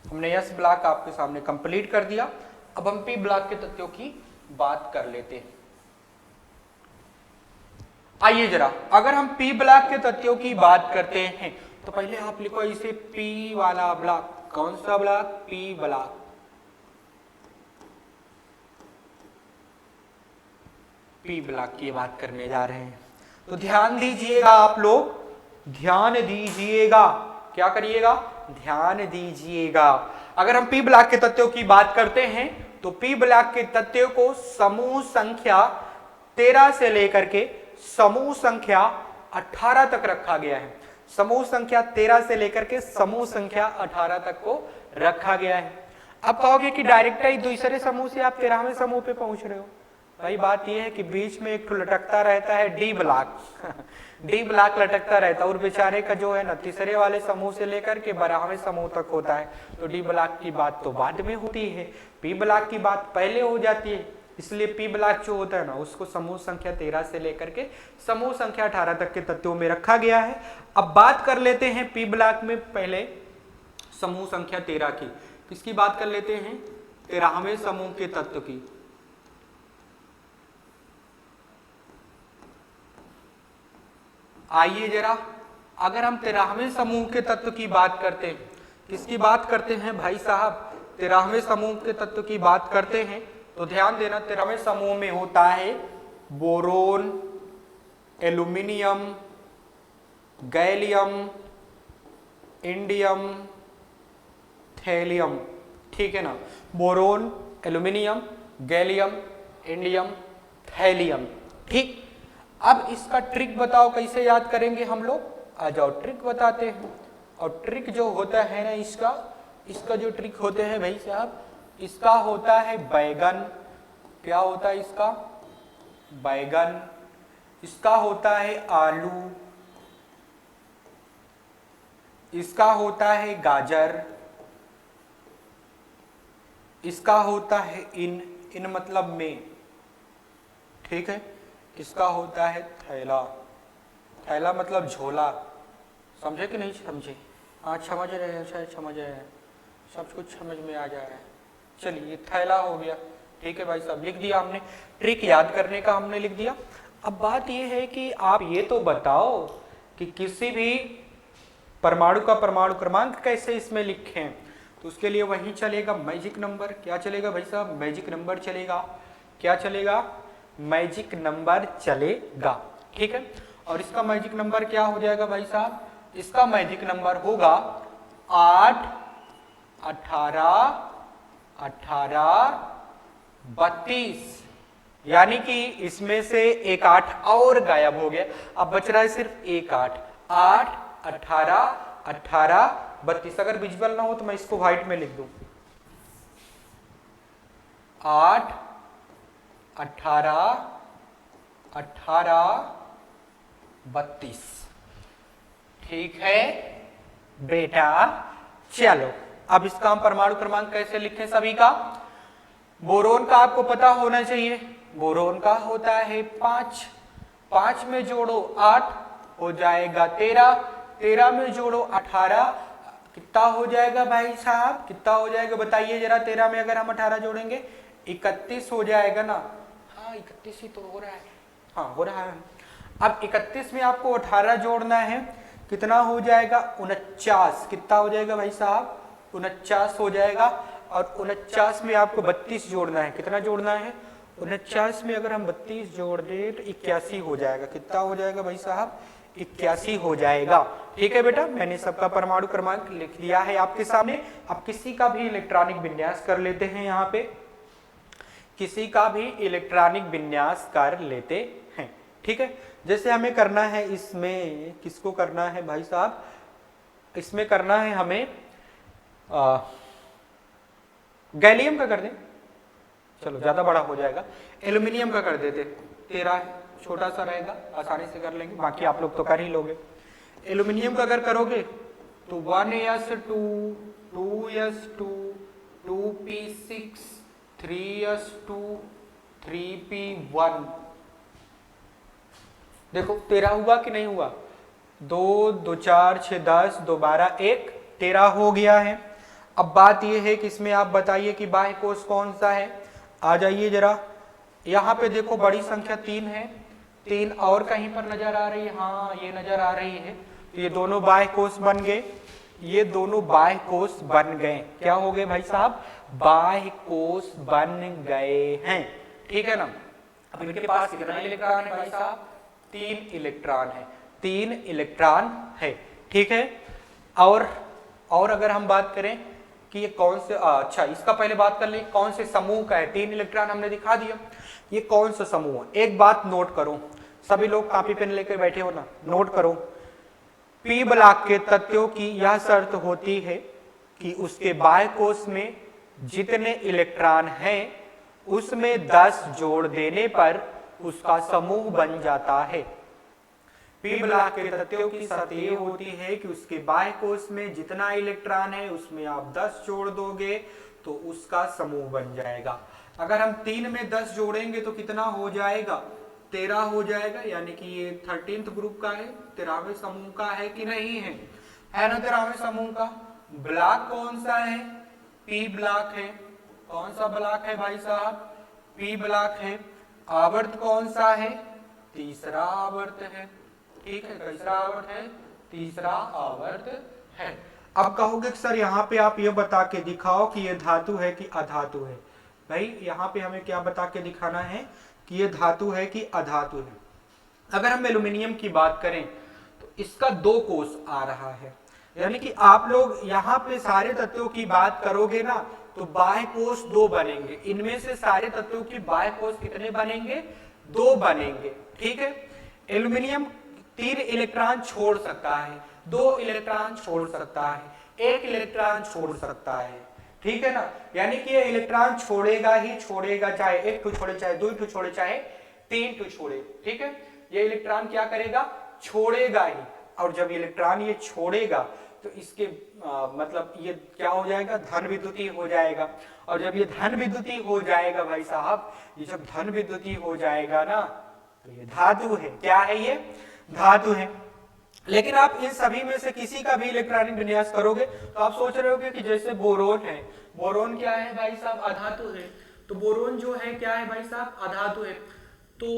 हमने एस ब्लॉक आपके सामने कंप्लीट कर दिया। अब हम पी ब्लॉक के तत्वों की बात कर लेते हैं। आइए जरा, अगर हम पी ब्लॉक के तत्वों की बात करते हैं तो पहले आप लिखो इसे पी वाला ब्लॉक। कौन सा block? P block. P block की बात करने जा रहे हैं तो ध्यान दीजिएगा आप लोग, ध्यान दीजिएगा। क्या करिएगा? ध्यान दीजिएगा। अगर हम पी ब्लॉक के तत्वों की बात करते हैं तो पी ब्लॉक के तत्वों को समूह संख्या 13 से लेकर के समूह संख्या 18 तक रखा गया है। समूह संख्या 13 से लेकर के समूह संख्या 18 तक को रखा गया है। अब कहोगे कि डायरेक्ट ही दूसरे समूह से आप 13वें समूह पे पहुंच रहे हो। भाई बात यह है कि बीच में एक लटकता रहता है डी ब्लॉक डी ब्लॉक लटकता रहता है और बेचारे का जो है ना तीसरे वाले समूह से लेकर के 12वें समूह तक होता है। तो डी ब्लॉक की बात तो बाद में होती है, पी ब्लॉक की बात पहले हो जाती है। इसलिए पी ब्लॉक जो होता है ना उसको समूह संख्या 13 से लेकर के समूह संख्या 18 तक के तत्वों में रखा गया है। अब बात कर लेते हैं पी ब्लॉक में पहले समूह संख्या 13 की। किसकी बात कर लेते हैं? 13वें समूह के तत्व की। आइए जरा, अगर हम 13वें समूह के तत्व की बात करते हैं, किसकी बात करते हैं भाई साहब? 13वें समूह के तत्व की बात करते हैं तो ध्यान देना, 13वें समूह में होता है boron, aluminium, gallium, indium, thallium. ठीक है ना? Boron, aluminium, gallium, indium, thallium. ठीक। अब इसका ट्रिक बताओ कैसे याद करेंगे हम लोग? आ जाओ ट्रिक बताते हैं। और ट्रिक जो होता है ना इसका जो ट्रिक होते हैं भाई साहब, इसका होता है बैगन। क्या होता है इसका? बैगन। इसका होता है आलू, इसका होता है गाजर, इसका होता है इन मतलब में। ठीक है? इसका होता है थैला। थैला मतलब झोला। समझे कि नहीं समझे? हाँ समझ रहे हैं सर, समझ रहे हैं, सब कुछ समझ में आ जा रहा है। चलिए थैला हो गया, ठीक है भाई साहब, लिख दिया हमने, ट्रिक याद करने का हमने लिख दिया। अब बात ये है कि आप ये तो बताओ कि किसी भी परमाणु का परमाणु क्रमांक कैसे इसमें लिखें, तो उसके लिए वही चलेगा मैजिक नंबर। क्या चलेगा भाई साहब? मैजिक नंबर चलेगा। क्या चलेगा? मैजिक नंबर चलेगा, ठीक है। और इसका मैजिक नंबर क्या हो जाएगा भाई साहब? इसका मैजिक नंबर होगा 8, 18, 18, 32, यानी कि इसमें से एक 8 और गायब हो गया, अब बच रहा है सिर्फ एक 8। 8, 18, 18, 32। अगर विजुअल ना हो तो मैं इसको व्हाइट में लिख दूं, 8, 18, 18, 32, ठीक है बेटा। चलो अब इसका हम परमाणु क्रमांक कैसे लिखें सभी का? बोरोन का आपको पता होना चाहिए, बोरोन का होता है 5, 5 में जोड़ो 8 हो जाएगा 13, 13 में जोड़ो 18, कितना हो जाएगा भाई साहब? कितना हो जाएगा बताइए जरा? 13 में अगर हम 18 जोड़ेंगे 31 हो जाएगा ना? हाँ 31 ही तो हो रहा है, हाँ हो रहा है। अब 31 में आपको 18 जोड़ना है, कितना हो जाएगा? 49। कितना हो जाएगा भाई साहब? 49 हो जाएगा। और 49 में आपको 32 जोड़ना है, कितना जोड़ना है? 49 में अगर हम 32 जोड़ दें तो 81 हो जाएगा। कितना हो जाएगा भाई साहब? 81 हो जाएगा, ठीक है बेटा। मैंने सबका परमाणु क्रमांक लिख दिया है आपके सामने। अब किसी का भी इलेक्ट्रॉनिक विन्यास कर लेते हैं, यहाँ पे किसी का भी इलेक्ट्रॉनिक विन्यास कर लेते हैं, ठीक है। जैसे हमें करना है इसमें, किसको करना है भाई साहब? इसमें करना है हमें गैलियम का कर दें, चलो ज्यादा बड़ा हो जाएगा। एल्यूमिनियम का कर देते, 13 छोटा सा रहेगा, आसानी से कर लेंगे, बाकी आप लोग तो कर ही लोगे। एल्यूमिनियम का अगर करोगे तो 1s2, 2s2, 2p6, 3s2, 3p1, देखो 13 हुआ कि नहीं हुआ? 2, 2, 4, 6, 10, 2, 12, 1, 13 हो गया है। अब बात यह है कि इसमें आप बताइए कि बाह्य कोष कौन सा है। आ जाइए जरा, यहाँ पे देखो बड़ी संख्या 3 है, 3 और कहीं पर नजर आ रही है? हाँ ये नजर आ रही है। ये दोनों बाह्य कोष बन गए, ये दोनों बाह्य कोष बन गए। क्या हो गए भाई साहब? बाह्य कोष बन गए हैं, ठीक है ना। अब इनके पास कितना इलेक्ट्रॉन है भाई साहब? 3 इलेक्ट्रॉन है, 3 इलेक्ट्रॉन है, ठीक है। और अगर हम बात करें कि ये कौन से, अच्छा इसका पहले बात कर ले, कौन से समूह का है? 3 इलेक्ट्रॉन हमने दिखा दिया, ये कौन सा समूह है? एक बात नोट करो, सभी लोग कॉपी पेन लेकर बैठे हो ना, नोट करो। पी ब्लॉक के तत्वों की यह शर्त होती है कि उसके बाह्य कोष में जितने इलेक्ट्रॉन हैं उसमें 10 जोड़ देने पर उसका समूह बन जाता है। पी ब्लॉक के तत्वों की शर्त ये होती है कि उसके बाह्य कोष में जितना इलेक्ट्रॉन है उसमें आप 10 जोड़ दोगे तो उसका समूह बन जाएगा। अगर हम 3 में 10 जोड़ेंगे तो कितना हो जाएगा? 13 हो जाएगा, यानी कि ये 13th ग्रुप का है, 13वें समूह का है कि नहीं है? है ना 13वें समूह का। ब्लॉक कौन सा है? पी ब्लॉक है। कौन सा ब्लॉक है भाई साहब? पी ब्लॉक है। आवर्त कौन सा है? तीसरा आवर्त है, ठीक है। कैसा आवर्त है? तीसरा आवर्त है। अब कहोगे सर यहाँ पे आप ये बता के दिखाओ कि ये धातु है कि अधातु है। भाई यहाँ पे हमें क्या बता के दिखाना है कि ये धातु है कि अधातु है। अगर हम एल्यूमिनियम की बात करें तो इसका 2 कोष आ रहा है, यानी कि आप लोग यहाँ पे सारे तत्वों की बात करोगे ना तो बाह्य कोष 2 बनेंगे। इनमें से सारे तत्वों की बाह्य कोष कितने बनेंगे? 2 बनेंगे, ठीक है। एल्यूमिनियम 3 इलेक्ट्रॉन छोड़ सकता है, 2 इलेक्ट्रॉन छोड़ सकता है, 1 इलेक्ट्रॉन छोड़ सकता है, ठीक है ना। यानी कि ये इलेक्ट्रॉन छोड़ेगा ही छोड़ेगा, चाहे 1 ठो छोड़े, चाहे 2 ठो छोड़े, चाहे 3 ठो छोड़े, ठीक है। ये इलेक्ट्रॉन क्या करेगा? छोड़ेगा ही। और जब इलेक्ट्रॉन ये छोड़ेगा तो इसके मतलब ये क्या हो जाएगा? धन विद्युतीय हो जाएगा। और जब ये धन विद्युतीय हो जाएगा भाई साहब, ये जब धन विद्युतीय हो जाएगा ना तो ये धातु है। क्या है? ये धातु है। लेकिन आप इन सभी में से किसी का भी इलेक्ट्रॉनिक विन्यास करोगे तो आप सोच रहे होगे कि जैसे बोरोन है, बोरोन क्या है भाई साहब, अधातु है। तो बोरोन जो है क्या है भाई साहब, अधातु है। तो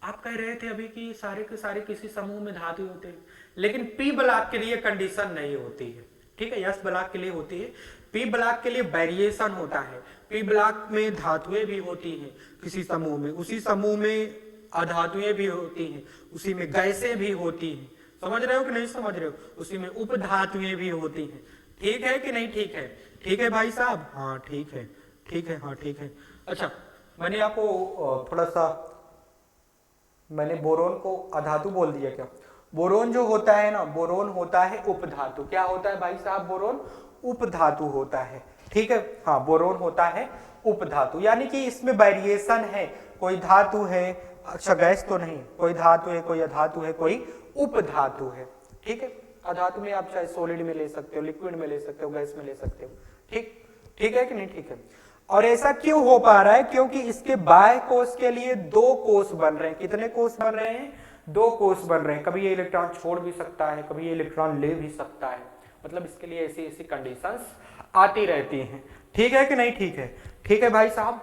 आप कह रहे थे अभी कि सारे के सारे किसी समूह में धातु होते हैं, लेकिन पी ब्लॉक के लिए कंडीशन नहीं होती है, ठीक है, यस ब्लॉक के लिए होती है। पी ब्लॉक के लिए वेरिएशन होता है। पी ब्लॉक में धातुएं भी होती हैं किसी समूह में, उसी समूह में अधातुएं भी होती हैं, उसी में गैसें भी होती हैं। समझ रहे हो कि नहीं समझ रहे हो, उसी में उपधातुएं भी होती हैं। ठीक है कि नहीं, ठीक है, ठीक है भाई साहब, हाँ ठीक है, ठीक है, हाँ ठीक है। अच्छा, मैंने आपको थोड़ा सा, मैंने बोरोन को अधातु बोल दिया क्या? बोरोन जो होता है ना, बोरोन होता है उपधातु। क्या होता है भाई साहब, बोरोन उपधातु होता है, ठीक है, हाँ बोरोन होता है उपधातु, यानी कि इसमें वेरिएशन है, कोई धातु है, अच्छा गैस तो नहीं, कोई धातु है, कोई अधातु है, कोई उपधातु है, ठीक है। अधातु में आप चाहे सॉलिड में ले सकते हो, लिक्विड में ले सकते हो, गैस में ले सकते हो, ठीक, ठीक है कि नहीं, ठीक है। और ऐसा क्यों हो पा रहा है, क्योंकि इसके बाह्य कोश के लिए दो कोश बन रहे हैं। कितने कोश बन रहे हैं, दो कोश बन रहे हैं। कभी ये इलेक्ट्रॉन छोड़ भी सकता है, कभी ये इलेक्ट्रॉन ले भी सकता है, मतलब इसके लिए ऐसी ऐसी कंडीशंस आती रहती हैं, ठीक है कि नहीं, ठीक है, ठीक है भाई साहब।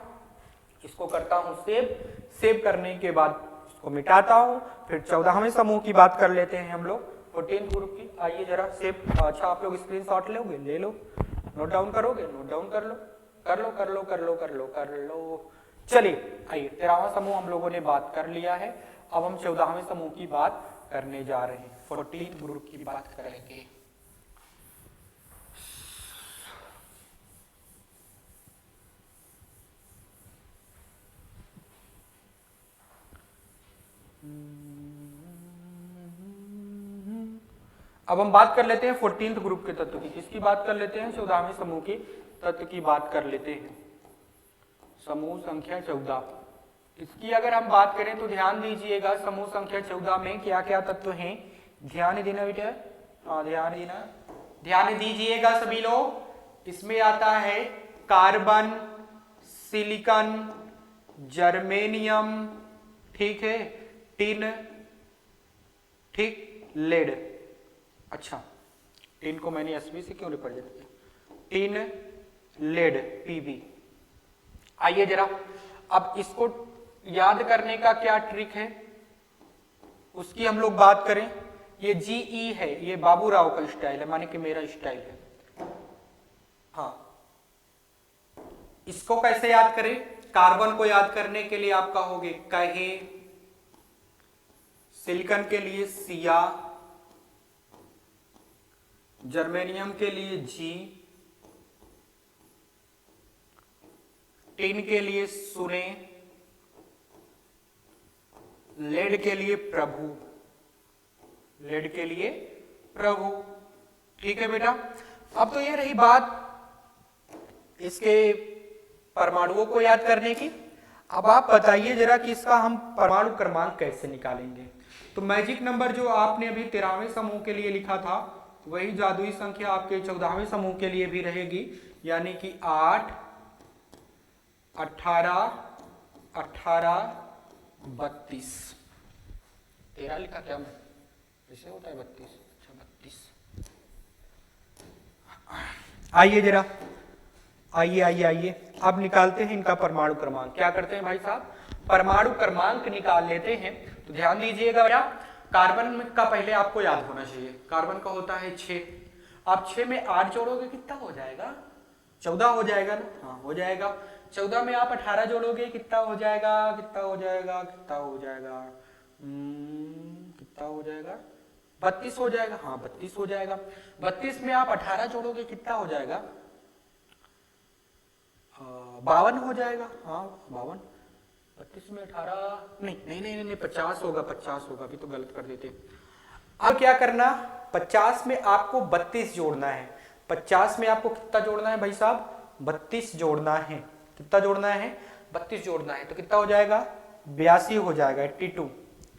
इसको करता हूं सेव, सेव करने के बाद इसको मिटाता हूं, फिर 14वें समूह की बात कर लेते हैं हम लोग, 14th ग्रुप की। आइए जरा सेव, अच्छा आप लोग स्क्रीनशॉट लोगे, ले लो, नोट डाउन करोगे, नोट डाउन कर लो, कर लो कर लो कर लो कर लो कर लो। चलिए आइए, 13वां समूह हम लोगों ने बात कर लिया है, अब हम 14वें समूह की बात करने जा रहे हैं, 14th ग्रुप की बात करेंगे। अब हम बात कर लेते हैं 14th ग्रुप के तत्व की, किसकी बात कर लेते हैं, 14वें समूह की तत्व की बात कर लेते हैं, समूह संख्या 14। इसकी अगर हम बात करें तो ध्यान दीजिएगा, समूह संख्या 14 में क्या क्या तत्व हैं, ध्यान देना बेटा, हाँ ध्यान देना, ध्यान दीजिएगा सभी लोग। इसमें आता है कार्बन, सिलिकॉन, जर्मेनियम, ठीक है, टिन, ठीक, लेड। अच्छा, टिन को मैंने एसवी से क्यों रिप्रेजेंट किया, टिन, लेड, पीबी। आइए जरा, अब इसको याद करने का क्या ट्रिक है उसकी हम लोग बात करें। ये जीई है, ये बाबूराव का स्टाइल है, माने कि मेरा स्टाइल है, हाँ। इसको कैसे याद करें, कार्बन को याद करने के लिए आप कहोगे कहे, सिलिकॉन के लिए सिया, जर्मेनियम के लिए जी, टिन के लिए सुने, लेड के लिए प्रभु, लेड के लिए प्रभु, ठीक है बेटा। अब तो ये रही बात इसके परमाणुओं को याद करने की। अब आप बताइए जरा कि इसका हम परमाणु क्रमांक कैसे निकालेंगे। तो मैजिक नंबर जो आपने अभी 13वें समूह के लिए लिखा था, वही जादुई संख्या आपके 14वें समूह के लिए भी रहेगी, यानी कि 8, 18, 18, 32। 13 लिखा क्या मैं, ऐसे होता है 32, अच्छा 32। आइए जरा, आइए आइए आइए, अब निकालते हैं इनका परमाणु क्रमांक। क्या करते हैं भाई साहब, परमाणु क्रमांक निकाल लेते हैं। तो ध्यान दीजिएगा बेटा, कार्बन का पहले आपको याद होना चाहिए, कार्बन का होता है 6। आप 6 में 8 जोड़ोगे कितना हो जाएगा, 14 हो जाएगा ना, हाँ हो जाएगा। 14 में आप 18 जोड़ोगे कितना हो जाएगा, कितना हो जाएगा, कितना हो जाएगा, कितना हो जाएगा, 32 हो जाएगा, हाँ 32 हो जाएगा। 32 में आप 18 जोड़ोगे कितना हो जाएगा, 52 हो जाएगा, हाँ 52। 32 में 18 नहीं नहीं नहीं नहीं 50 होगा, 50 होगा, अभी तो गलत कर देते। अब क्या करना, 50 में आपको 32 जोड़ना है। 50 में आपको कितना जोड़ना है भाई साहब, 32 जोड़ना है। कितना जोड़ना है, 32 जोड़ना है। तो कितना हो जाएगा, 82 हो जाएगा, 82।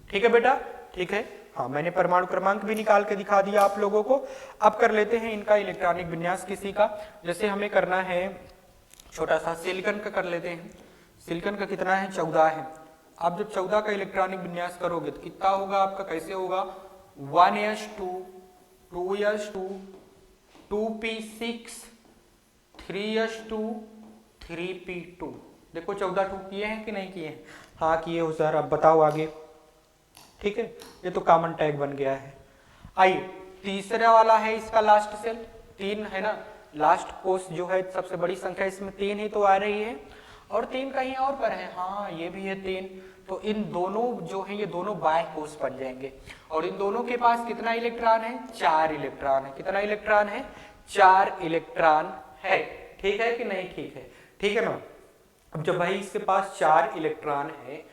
ठीक है बेटा, ठीक है, हाँ मैंने परमाणु क्रमांक भी निकाल के दिखा दिया आप लोगों को। अब कर लेते हैं इनका इलेक्ट्रॉनिक विन्यास किसी का। जैसे हमें करना है छोटा सा सिलिकॉन का कर लेते हैं। सिलिकॉन का कितना है, 14 है। आप जब 14 का इलेक्ट्रॉनिक विन्यास करोगे तो कितना होगा आपका, कैसे होगा, 1s2 2s2 2p6 3s2 3p2। देखो 14 2 किए हैं कि नहीं किए हैं? हाँ किए हो सर, अब बताओ आगे। ठीक है, ये तो कॉमन टैग बन गया है। आइए तीसरा वाला है इसका लास्ट सेल, 3 है ना, लास्ट कोस जो है सबसे बड़ी संख्या इसमें 3 ही तो आ रही है, और 3 कहीं और पर है, हाँ ये भी है 3। तो इन दोनों जो है ये दोनों बाह्य कोष बन जाएंगे, और इन दोनों के पास कितना इलेक्ट्रॉन है? 4 इलेक्ट्रॉन है। कितना इलेक्ट्रॉन है? 4 इलेक्ट्रॉन है। ठीक है कि नहीं? ठीक है, ठीक है ना। अब जब भाई इसके पास 4 इलेक्ट्रॉन है,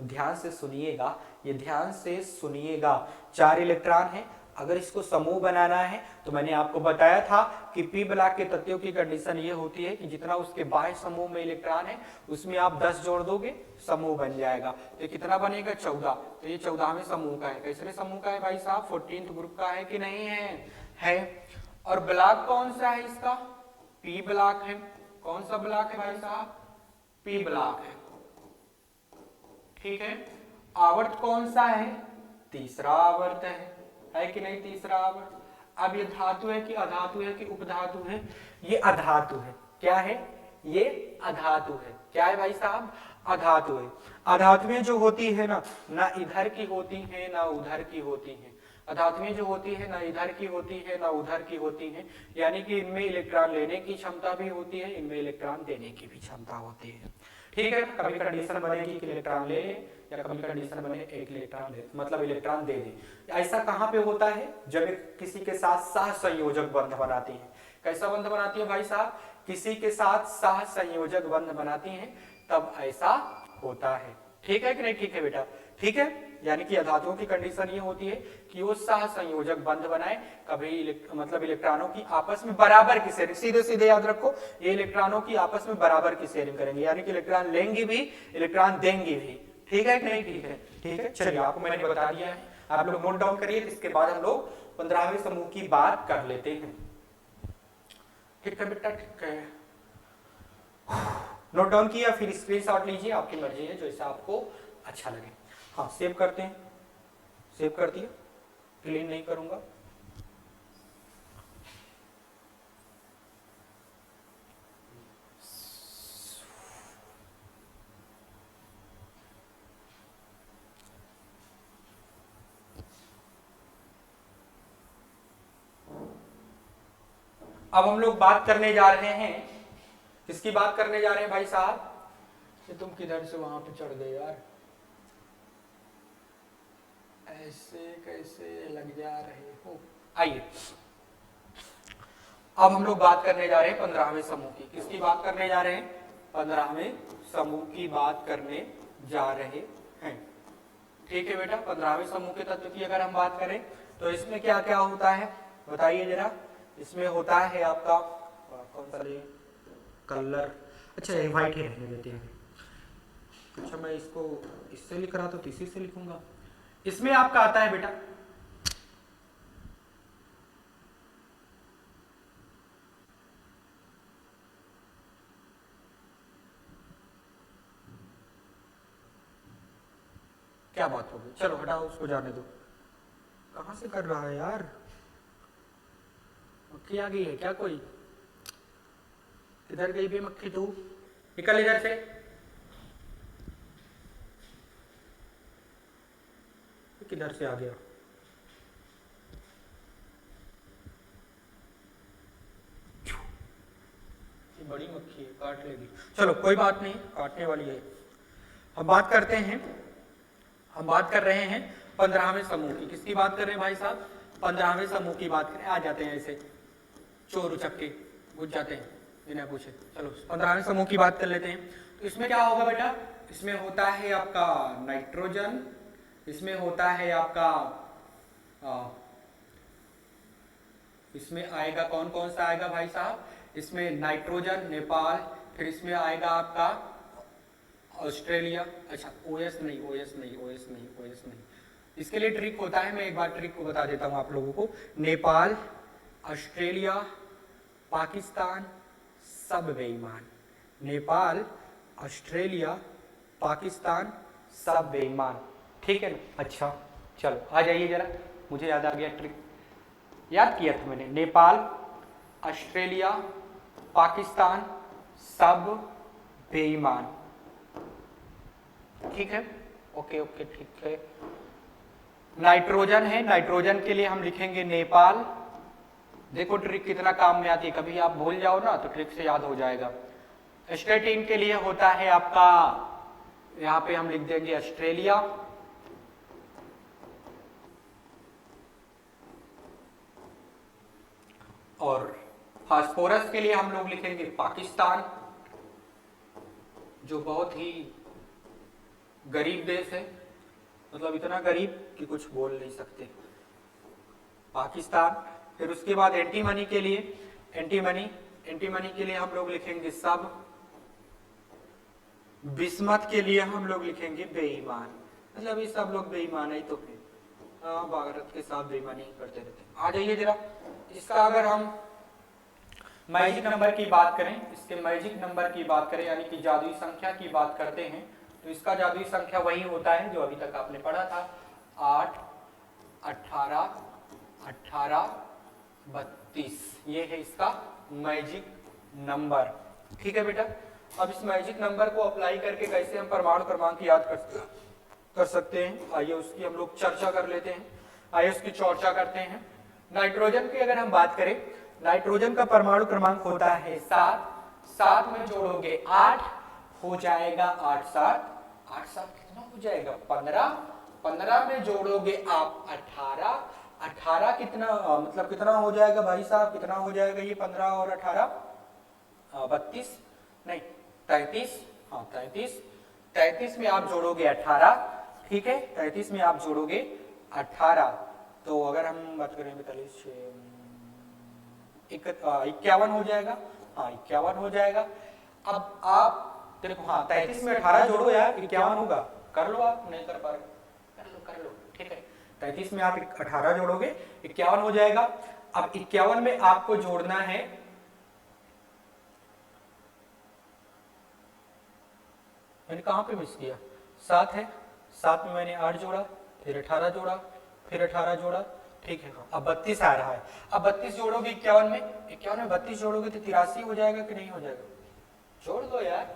ध्यान से सुनिएगा, ये ध्यान से सुनिएगा, 4 इलेक्ट्रॉन है। अगर इसको समूह बनाना है तो मैंने आपको बताया था कि पी ब्लॉक के तत्वों की कंडीशन ये होती है कि जितना उसके बाह्य समूह में इलेक्ट्रॉन है उसमें आप 10 जोड़ दोगे, समूह बन जाएगा। तो कितना बनेगा? 14। तो ये 14वें समूह का है। कैसे समूह का है भाई साहब? 14th ग्रुप का है कि नहीं है? है। और ब्लॉक कौन सा है इसका? पी ब्लॉक है। कौन सा ब्लॉक है भाई साहब? पी ब्लॉक है। ठीक है। आवर्त कौन सा है? तीसरा आवर्त है कि नहीं? तीसरा आवर्त। अब ये धातु है कि अधातु है कि उपधातु है? ये अधातु है। क्या है? ये अधातु है। क्या है भाई साहब? अधातु है। अधातुएं जो होती है ना इधर की होती है ना उधर की होती है। अधातुएं जो होती है ना इधर की होती है ना उधर की होती है, यानी कि इनमें इलेक्ट्रॉन लेने की क्षमता भी होती है, इनमें इलेक्ट्रॉन देने की भी क्षमता होती है। ठीक है, कभी कंडीशन बनेगी कि इलेक्ट्रॉन ले या कभी कंडीशन बने एक इलेक्ट्रॉन ले, मतलब इलेक्ट्रॉन दे दे। ऐसा कहां पे होता है? जब किसी के साथ सहसंयोजक बंध बनाती है। कैसा बंध बनाती है भाई साहब? किसी के साथ सहसंयोजक बंध बनाती है तब ऐसा होता है। ठीक है कि नहीं? ठीक है बेटा, ठीक है। यानी कि अधातुओं की कंडीशन ये होती है कि वो सहसंयोजक बंध बनाए, कभी मतलब इलेक्ट्रॉनों की आपस में बराबर की शेयरिंग, सीधे सीधे याद रखो, ये इलेक्ट्रॉनों की आपस में बराबर की शेयरिंग करेंगे, यानी कि इलेक्ट्रॉन लेंगी भी इलेक्ट्रॉन देंगी भी। ठीक है कि नहीं? ठीक है, ठीक है। चलिए आपको मैंने बता दिया है, आप लोग नोट डाउन करिए, इसके बाद हम लोग 15वें समूह की बात कर लेते हैं। ठीक है बेटा, ठीक है। नोट डाउन किया, फिर स्क्रीनशॉट लीजिए, आपकी मर्जी है, जैसा आपको अच्छा लगे। हाँ सेव करते हैं, सेव कर दिया, क्लीन नहीं करूंगा। अब हम लोग बात करने जा रहे हैं, किसकी बात करने जा रहे हैं भाई साहब? ये तुम किधर से वहां पे चढ़ गए यार, ऐसे कैसे लग जा रहे हो? आइए अब हम लोग बात करने जा रहे हैं 15वें समूह की। किसकी बात करने जा रहे हैं? 15वें समूह की बात करने जा रहे हैं। ठीक है बेटा, 15वें समूह के तत्व की अगर हम बात करें तो इसमें क्या क्या होता है बताइए जरा। इसमें होता है आपका कौन सा कलर, अच्छा ये व्हाइट ही रहने देते हैं। अच्छा मैं इसको इससे लिख रहा तो इसी से लिखूंगा। इसमें आपका आता है बेटा क्या बात होगी, चलो हटाओ उसको, जाने दो। कहां से कर रहा है यार, मक्खी आ गई है क्या कोई? इधर गई भी मक्खी, तू निकल इधर से। किधर से आ गया? ये बड़ी मक्खी है, काट लेगी। चलो कोई बात नहीं, काटने वाली है। हम बात करते हैं, हम बात कर रहे हैं 15वें समूह की। किसकी बात कर रहे हैं भाई साहब? 15वें समूह की बात करें। आ जाते हैं ऐसे चोर उचक के, घुस जाते हैं बिना पूछे। चलो 15वें समूह की बात कर लेते हैं। तो इसमें क्या होगा बेटा? इसमें होता है आपका नाइट्रोजन, इसमें होता है आपका इसमें आएगा कौन कौन सा आएगा भाई साहब? इसमें नाइट्रोजन, नेपाल, फिर इसमें आएगा आपका ऑस्ट्रेलिया। अच्छा ओएस नहीं, ओएस नहीं, ओएस नहीं, ओएस नहीं। इसके लिए ट्रिक होता है, मैं एक बार ट्रिक को बता देता हूं आप लोगों को। नेपाल, ऑस्ट्रेलिया, पाकिस्तान सब बेईमान। नेपाल, ऑस्ट्रेलिया, पाकिस्तान सब बेईमान। ठीक है ना? अच्छा चलो आ जाइए जरा, मुझे याद आ गया, ट्रिक याद किया था मैंने। नेपाल, ऑस्ट्रेलिया, पाकिस्तान सब बेईमान। ठीक है, ओके ओके ठीक है। नाइट्रोजन है, नाइट्रोजन के लिए हम लिखेंगे नेपाल। देखो ट्रिक कितना काम में आती है, कभी आप भूल जाओ ना तो ट्रिक से याद हो जाएगा। स्टेटिन के लिए होता है आपका, यहां पे हम लिख देंगे ऑस्ट्रेलिया। और फास्फोरस के लिए हम लोग लिखेंगे पाकिस्तान, जो बहुत ही गरीब देश है, मतलब इतना गरीब कि कुछ बोल नहीं सकते, पाकिस्तान। फिर उसके बाद एंटीमनी के लिए, एंटीमनी के लिए हम लोग लिखेंगे सब। बिस्मत के लिए हम लोग लिखेंगे बेईमान, मतलब ये सब लोग बेईमान है तो फिर भारत के साथ बेईमानी करते रहते। आ जाइए जरा, इसका अगर हम मैजिक नंबर की बात करें, इसके मैजिक नंबर की बात करें यानी कि जादुई संख्या की बात करते हैं, तो इसका जादुई संख्या वही होता है जो अभी तक आपने पढ़ा था, 8, 18, 18, 32। ये है इसका मैजिक नंबर। ठीक है बेटा, अब इस मैजिक नंबर को अप्लाई करके कैसे हम परमाणु क्रमांक याद कर सकते हैं, आइए उसकी हम लोग चर्चा कर लेते हैं। आइए उसकी चर्चा करते हैं। नाइट्रोजन की अगर हम बात करें, नाइट्रोजन का परमाणु क्रमांक होता है 7। 7 में जोड़ोगे 8 हो जाएगा 8 7, 8 7 कितना हो जाएगा 15। 15 में जोड़ोगे आप 18, 18 कितना मतलब कितना हो जाएगा भाई साहब, कितना हो जाएगा ये 15 और 18, 32 नहीं 33, हाँ 33। 33 में आप जोड़ोगे 18, ठीक है, 33 में आप जोड़ोगे 18, तो अगर हम बात करें 42 51 हो जाएगा, हाँ 51 हो जाएगा। अब आप देखो, हाँ 33 में 18 जोड़ो यार 51 होगा, कर लो, आप नहीं कर पा रहे कर लो, ठीक है। 33 में आप 18 जोड़ोगे 51 हो जाएगा। अब 51 में आपको जोड़ना है, मैंने कहां पे मिस किया, 7 है, 7 में मैंने 8 जोड़ा, फिर 18 जोड़ा, फिर 18 जोड़ा, ठीक है। अब 32 आ रहा है। अब 32 जोड़ोगे 51 में, 51 में 32 जोड़ोगे तो 83 हो जाएगा कि नहीं हो जाएगा, जोड़ दो यार,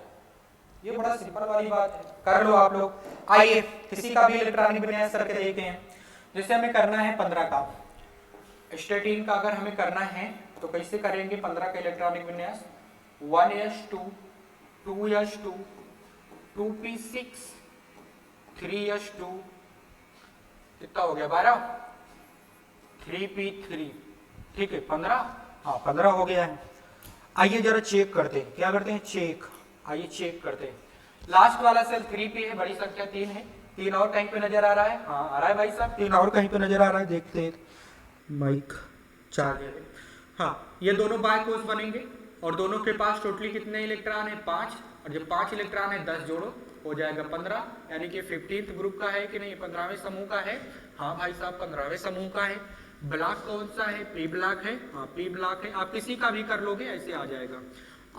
ये बड़ा सिंपल वाली बात है, कर लो आप लोग। आइए किसी का भी इलेक्ट्रॉनिक विन्यास करके देखते हैं। जैसे हमें करना है 15 का, स्टेटिन का अगर हमें करना है तो कैसे करेंगे 15 का इलेक्ट्रॉनिक विन्यास, 1s2, 2s2, 2p6, 3s2, कितना हो गया 12, 3p3, ठीक है 15, हाँ 15 हो गया है। आइए जरा चेक करते हैं, क्या करते हैं चेक, आइए चेक करते हैं। लास्ट वाला सेल 3p है, बड़ी संख्या 3 है, 3 और कहीं पे नजर आ रहा है, हाँ आ रहा है भाई साहब, 3 और कहीं पे नजर आ रहा है, देखते हैं माइक 4, हाँ ये दोनों बाय कोष बनेंगे और दोनों के पास टोटली कितने इलेक्ट्रॉन है 5, और जब 5 इलेक्ट्रॉन है 10 जोड़ो हो जाएगा 15, यानी कि 15th ग्रुप का है कि नहीं, 15वें समूह का है, हाँ भाई साहब 15वें समूह का है। ब्लॉक कौन सा है, पी ब्लॉक है, हाँ पी ब्लॉक है, आप किसी का भी कर लोगे ऐसे आ जाएगा।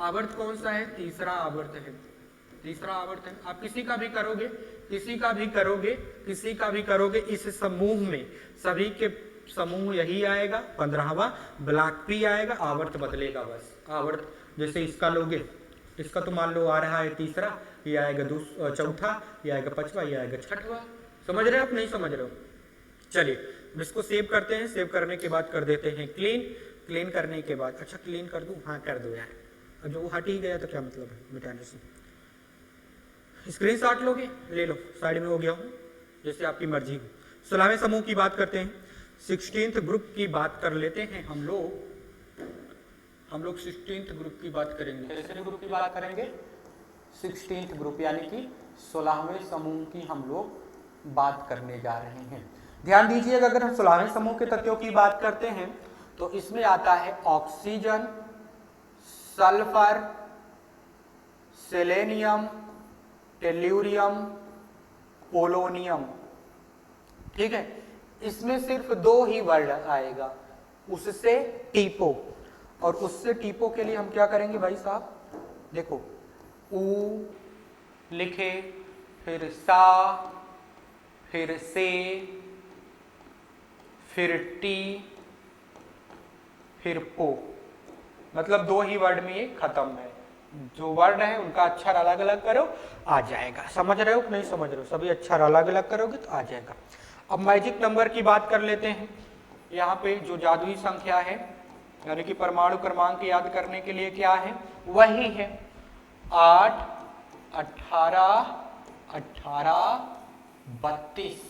आवर्त कौन सा है, तीसरा आवर्त है, तीसरा आवर्त है, आप किसी का भी करोगे, किसी का भी करोगे, किसी का भी करोगे, इस समूह में सभी के समूह यही आएगा, 15वां ब्लॉक पी आएगा, आवर्त बदलेगा बस, आवर्त जैसे इसका लोगे, इसका तो मान लो आ रहा है तीसरा, ये आएगा चौथा, ये आएगा 5वां, ये आएगा 6वां, समझ रहे हो आप नहीं समझ रहे हो। चलिए इसको सेव करते हैं, सेव करने के बाद कर देते हैं क्लीन, क्लीन करने के बाद, अच्छा क्लीन कर दूं, हाँ कर दो यार, अब जो हट ही गया तो क्या मतलब है मिटाने से। स्क्रीनशॉट लोगे, ले लो, साइड में हो गया हूँ, जैसे आपकी मर्जी हो। 16वें समूह की बात करते हैं, 16th ग्रुप की बात कर लेते हैं हम लोग 16th ग्रुप की बात करेंगे, कैसे ग्रुप की बात करेंगे, 16th ग्रुप यानी कि 16वें समूह की हम लोग बात करने जा रहे हैं। ध्यान दीजिएगा, अगर हम 16वें समूह के तत्वों की बात करते हैं तो इसमें आता है oxygen, sulphur, selenium, tellurium, polonium, ठीक है। इसमें सिर्फ 2 ही वर्ड आएगा, उससे टीपो, और उससे टीपो के लिए हम क्या करेंगे भाई साहब, देखो ऊ लिखे, फिर सा, फिर से, फिर टी, फिर पो, मतलब 2 ही वर्ड में ये खत्म है। जो वर्ड है उनका अक्षर अलग अलग करो, आ जाएगा। समझ रहे हो कि नहीं समझ रहे हो? सभी अक्षर अलग अलग करोगे तो आ जाएगा। अब मैजिक नंबर की बात कर लेते हैं। यहाँ पे जो जादुई संख्या है, यानी कि परमाणु क्रमांक याद करने के लिए क्या है, वही है 8, 18, 18, 32।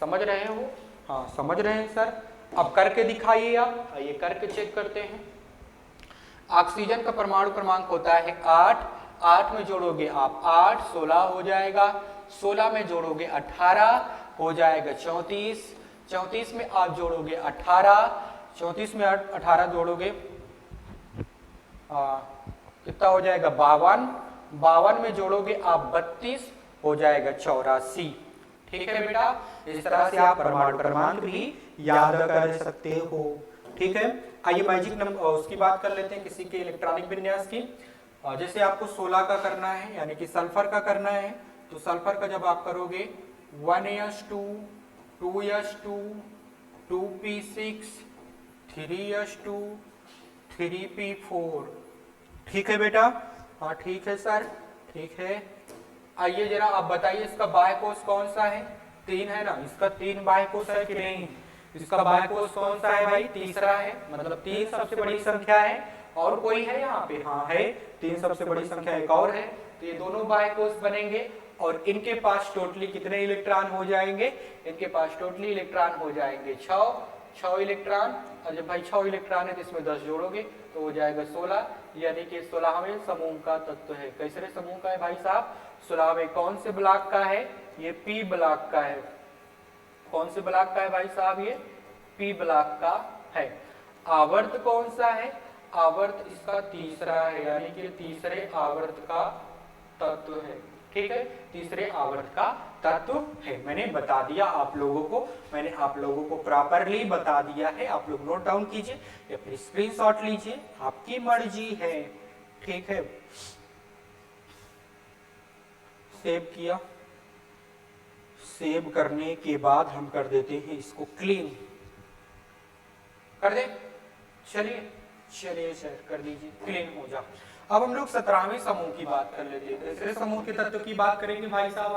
समझ रहे हो? हाँ समझ रहे हैं सर। अब करके दिखाइए आप, आइए करके चेक करते हैं। ऑक्सीजन का परमाणु क्रमांक होता है 8, 8 में जोड़ोगे आप 8, 16 हो जाएगा, 16 में जोड़ोगे 18 हो जाएगा 34, 34 में आप जोड़ोगे 18, 34 में 18 जोड़ोगे कितना हो जाएगा 52, 52 में जोड़ोगे आप 32 हो जाएगा 84। ठीक है बेटा, इस तरह से आप परमाणु क्रमांक भी याद कर सकते हो। ठीक है, आइए मैजिक नंबर उसकी बात कर लेते हैं, किसी के इलेक्ट्रॉनिक विन्यास की। जैसे आपको 16 का करना है, यानी कि सल्फर का करना है, तो सल्फर का जब आप करोगे 1s2, 2s2, 2p6, 3s2, 3p4। ठीक है बेटा? हाँ ठीक है सर, ठीक है। आइए जरा आप बताइए इसका बाह्य कोष कौन सा है? 3 है ना, इसका 3 बाह्य कोष है कि नहीं? इसका बाह्य कोष कौन सा है भाई? तीसरा है, मतलब 3 सबसे बड़ी संख्या है। और कोई है यहाँ पे? हाँ है, 3 सबसे बड़ी संख्या एक और है, तो ये दोनों बाह्य कोष बनेंगे। और इनके पास टोटली कितने इलेक्ट्रॉन हो जाएंगे? इनके पास टोटली इलेक्ट्रॉन हो जाएंगे 6 इलेक्ट्रॉन। और जब भाई 6 इलेक्ट्रॉन है तो इसमें 10 जोड़ोगे तो हो जाएगा 16, यानी कि 16वें समूह का तत्व है। कैसे समूह का है भाई साहब? 16वें। कौन से ब्लॉक का है? ये पी ब्लॉक का है। कौन से ब्लॉक का है भाई साहब? ये पी ब्लॉक का है। आवर्त कौन सा है? आवर्त इसका तीसरा है, यानी कि तीसरे आवर्त का तत्व है। ठीक है, तीसरे आवर्त का तत्व है। मैंने बता दिया आप लोगों को, मैंने आप लोगों को प्रॉपरली बता दिया है। आप लोग नोट डाउन कीजिए या फिर स्क्रीनशॉट लीजिए, आपकी मर्जी है। ठीक है, सेव किया। सेव करने के बाद हम कर देते हैं इसको क्लीन। कर दे? चलिए चलिए सर कर दीजिए, क्लीन हो जा। अब हम लोग 17वें समूह की बात कर लेते हैं। तीसरे समूह के तत्व की बात करेंगे भाई साहब।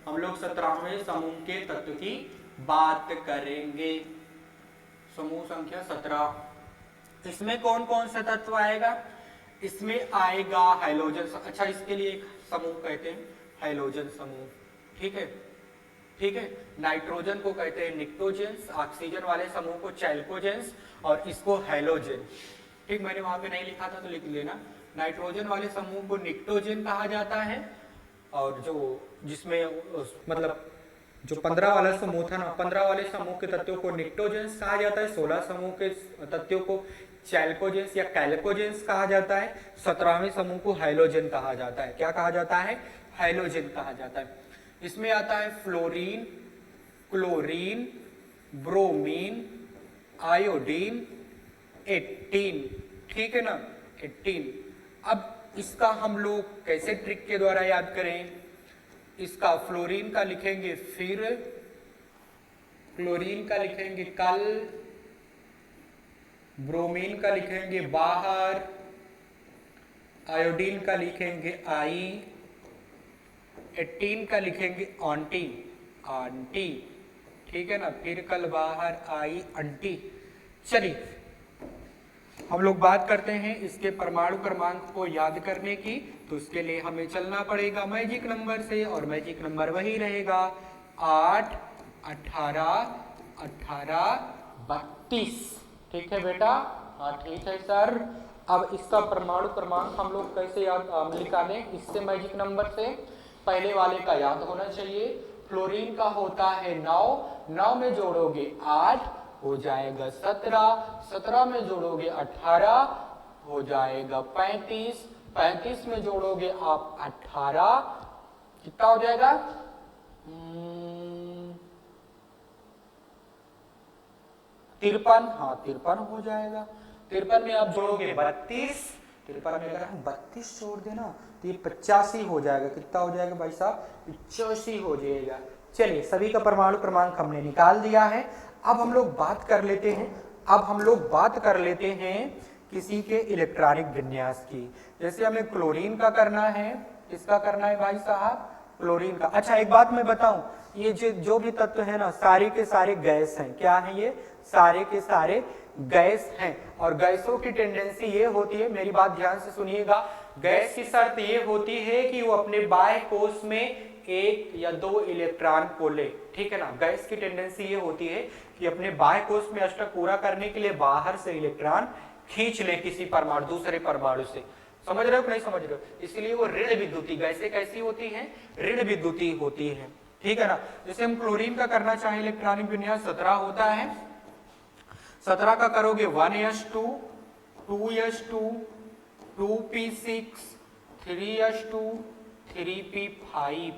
हम लोग 17वें समूह के तत्व की बात करेंगे। समूह संख्या 17। इसमें कौन कौन सा तत्व आएगा? इसमें आएगा हाइड्रोजन। अच्छा, इसके लिए एक समूह कहते हैं हाइड्रोजन समूह। ठीक है, ठीक है। नाइट्रोजन को कहते हैं निक्टोजेंस, ऑक्सीजन वाले समूह को चैल्कोजेंस, और इसको हैलोजन। ठीक, मैंने वहां पे नहीं लिखा था तो लिख लेना। नाइट्रोजन वाले समूह को निक्टोजेन कहा जाता है, और जो जिसमें मतलब जो 15 वाला समूह था ना, 15 वाले समूह के तत्वों को निक्टोजेंस कहा जाता है, 16 समूह के तत्वों को चैल्कोजेंस या कैल्कोजेंस कहा जाता है, 17वें समूह को हैलोजन कहा जाता है। क्या कहा जाता है? हैलोजन कहा जाता है। इसमें आता है फ्लोरीन, क्लोरीन, ब्रोमीन, आयोडीन, 18। ठीक है ना, 18। अब इसका हम लोग कैसे ट्रिक के द्वारा याद करें? इसका फ्लोरीन का लिखेंगे फिर, क्लोरीन का लिखेंगे कल, ब्रोमीन का लिखेंगे बाहर, आयोडीन का लिखेंगे आई, 18 का लिखेंगे आंटी, आंटी। ठीक है ना, फिर कल बाहर आई अंटी। चलिए हम लोग बात करते हैं इसके परमाणु क्रमांक को याद करने की। तो उसके लिए हमें चलना पड़ेगा मैजिक नंबर से, और मैजिक नंबर वही रहेगा 8, 18, 18, 32। ठीक है बेटा? हाँ ठीक है सर। अब इसका परमाणु क्रमांक हम लोग कैसे याद निकालें? इससे मैजिक नंबर से पहले वाले का याद होना चाहिए। फ्लोरीन का होता है 9, 9 में जोड़ोगे 8 हो जाएगा 17, 17 में जोड़ोगे 18 हो जाएगा 35, 35 में जोड़ोगे आप 18 कितना हो जाएगा? 53। हाँ 53 हो जाएगा। 53 में आप जोड़ोगे 32, 53 में अगर हम 32 जोड़ देना तो ये 85 हो जाएगा। कितना हो जाएगा भाई साहब? 85 हो जाएगा। चलिए सभी का परमाणु क्रमांक हमने निकाल दिया है। अब हम लोग बात कर लेते हैं किसी के इलेक्ट्रॉनिक विन्यास की। जैसे हमें क्लोरीन का करना है, किसका करना है भाई साहब, क्लोरीन का। अच्छा एक बात मैं बताऊं, ये जो भी तत्व है ना, सारे के सारे गैस हैं। क्या है ये, सारे के सारे गैस हैं। और गैसों की टेंडेंसी ये होती है, मेरी बात ध्यान से सुनिएगा, गैस की शर्त ये होती है कि वो अपने बाह्य कोश में 1 या 2 इलेक्ट्रॉन को ले। ठीक है ना, गैस की टेंडेंसी ये होती है कि अपने बाह्य कोश में अष्टक पूरा करने के लिए बाहर से इलेक्ट्रॉन खींच ले किसी परमाणु, दूसरे परमाणु से। समझ रहे हो कि नहीं समझ रहे हो? इसलिए वो ऋण विद्युती गैसें कैसी होती हैं, ऋण विद्युती होती है। ठीक है ना। जैसे हम क्लोरीन का करना चाहें, इलेक्ट्रॉनिक विन्यास 17 होता है। 17 का करोगे 1s2 2s2 2p6 3s2 3p5।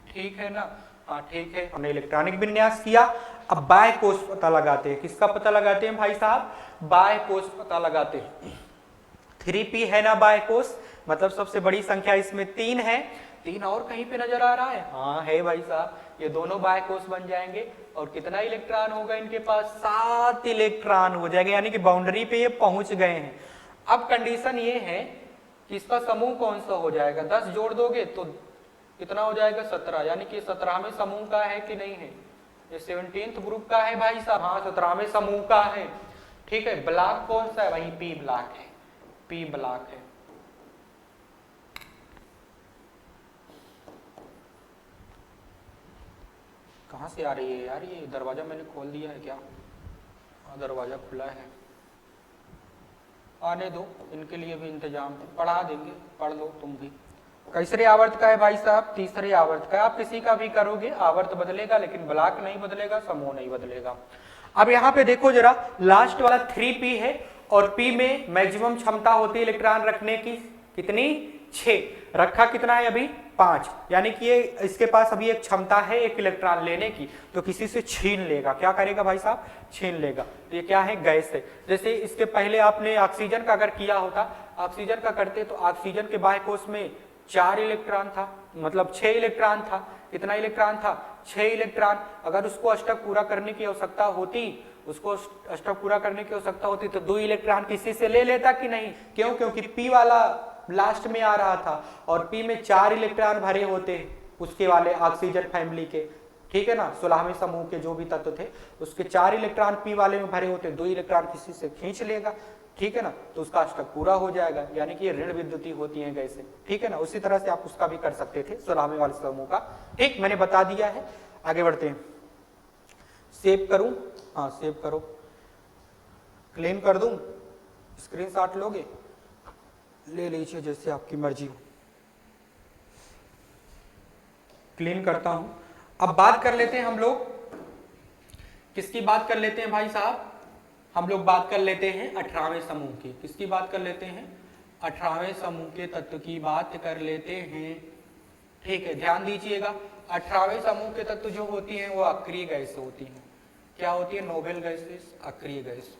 ठीक है ना, हाँ ठीक है, हमने इलेक्ट्रॉनिक विन्यास किया। अब बाह्य कोश पता लगाते हैं। किसका पता लगाते हैं भाई साहब, बाह्य कोश पता लगाते हैं। 3p है ना बाह्य कोश, मतलब सबसे बड़ी संख्या इसमें 3 है। 3 और कहीं पे नजर आ रहा है, हाँ है भाई साहब, ये दोनों बाह्य कोश बन जाएंगे। और कितना इलेक्ट्रॉन होगा इनके पास, 7 इलेक्ट्रॉन हो जाएंगे, यानी कि बाउंड्री पे ये पहुंच गए हैं। अब कंडीशन ये है कि इसका समूह कौन सा हो जाएगा, 10 जोड़ दोगे तो कितना हो जाएगा, 17, यानी कि 17वें समूह का है कि नहीं है, ये 17th ग्रुप का है भाई साहब, हाँ 17वें समूह का है। ठीक है, ब्लॉक कौन सा है, वही पी ब्लॉक है, पी ब्लॉक है। कहां से आ रही है यार, ये दरवाजा मैंने खोल दिया है क्या, हाँ दरवाजा खुला है, आने दो, इनके लिए भी इंतजाम है, पढ़ा देंगे, पढ़ लो तुम भी। कैसरे आवर्त का है भाई साहब, तीसरे आवर्त का। आप किसी का भी करोगे आवर्त बदलेगा, लेकिन ब्लॉक नहीं बदलेगा, समूह नहीं बदलेगा। अब यहाँ पे देखो जरा, लास्ट वाला 3p है और p में मैक्सिमम क्षमता होती है इलेक्ट्रॉन रखने की, कितनी, 6। रखा कितना है अभी, 5, यानी कि ये इसके पास अभी एक क्षमता है एक इलेक्ट्रॉन लेने की, तो किसी से छीन लेगा। क्या करेगा भाई साहब, छीन लेगा। तो ये क्या है, गैस है। जैसे इसके पहले आपने ऑक्सीजन का अगर किया होता, ऑक्सीजन का करते तो ऑक्सीजन के बाह्य कोश में 4 इलेक्ट्रॉन था, मतलब 6 इलेक्ट्रॉन था। कितना इलेक्ट्रॉन था, 6 इलेक्ट्रॉन। अगर उसको अष्टक पूरा करने की आवश्यकता होती, उसको अष्टक पूरा करने की आवश्यकता होती तो 2 इलेक्ट्रॉन किसी से ले लेता कि नहीं, क्यों, क्योंकि p वाला लास्ट में आ रहा था और p में 4 इलेक्ट्रॉन भरे होते उसके वाले ऑक्सीजन फैमिली के। ठीक है ना, 16वें समूह के जो भी तत्व थे उसके 4 इलेक्ट्रॉन p वाले में भरे होते, 2 इलेक्ट्रॉन किसी से खींच लेगा। ठीक है ना, तो उसका अष्टक पूरा हो जाएगा, यानी कि ये ऋण विद्युती होती है गैसें। ठीक है ना, उसी तरह से आप उसका भी कर सकते थे 16वें वाले समूह का। ठीक, मैंने बता दिया है, आगे बढ़ते हैं। सेव करूं, हाँ सेव करो, क्लीन कर दूं, स्क्रीनशॉट लोगे, ले लीजिए जैसे आपकी मर्जी हो। क्लीन करता हूं। अब बात कर लेते हैं हम लोग, किसकी बात कर लेते हैं भाई साहब, हम लोग बात कर लेते हैं 18वें समूह की। किसकी बात कर लेते हैं, 18वें समूह के तत्व की बात कर लेते हैं। ठीक है, ध्यान दीजिएगा, 18वें समूह के तत्व जो होती हैं वो अक्रिय गैस होती हैं। क्या होती है, नोबेल गैसेस, अक्रिय गैस।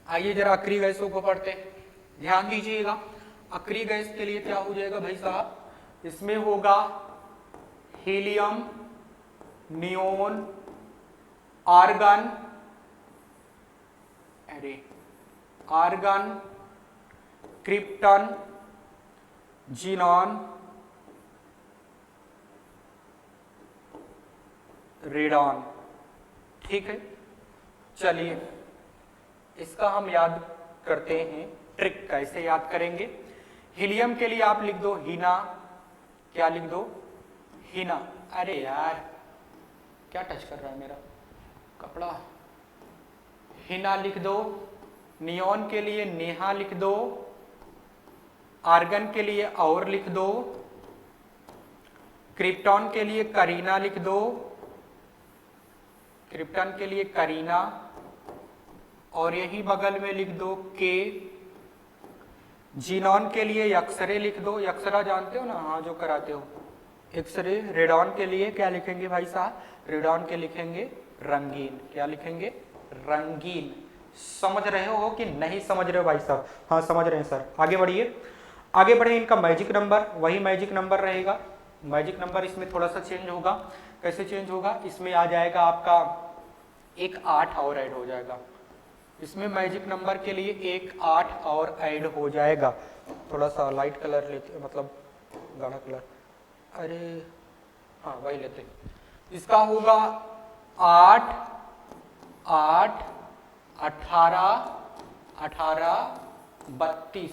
आइए जरा अक्रिय गैसों को पढ़ते हैं, ध्यान दीजिएगा। अक्रिय गैस के लिए क्या हो जाएगा भाई साहब, इसमें होगा helium, neon, argon, argon, krypton, xenon, radon. ठीक है, चलिए इसका हम याद करते हैं, ट्रिक कैसे याद करेंगे। हीलियम के लिए आप लिख दो हीना, क्या लिख दो, हीना। अरे यार क्या टच कर रहा है मेरा कपड़ा, हीना लिख दो। नियोन के लिए नेहा लिख दो, आर्गन के लिए और लिख दो, क्रिप्टॉन के लिए करीना लिख दो, क्रिप्टन के लिए करीना, और यही बगल में लिख दो के। जीनॉन के लिए एक्सरे लिख दो, एक्सरा जानते हो ना, हाँ जो कराते हो एक्सरे। रेडॉन के लिए क्या लिखेंगे भाई साहब, रेडॉन के लिखेंगे रंगीन। क्या लिखेंगे, रंगीन। समझ रहे हो कि नहीं समझ रहे हो भाई साहब, हाँ समझ रहे हैं सर। आगे बढ़िए, आगे बढ़े। इनका मैजिक नंबर वही मैजिक नंबर रहेगा, मैजिक नंबर इसमें थोड़ा सा चेंज होगा। कैसे चेंज होगा, इसमें आ जाएगा आपका एक 8 और ऐड हो जाएगा, इसमें मैजिक नंबर के लिए एक 8 और ऐड हो जाएगा। थोड़ा सा लाइट कलर लेते, मतलब गाढ़ा कलर, अरे हाँ वही लेते, इसका होगा 8 8 18 18 32,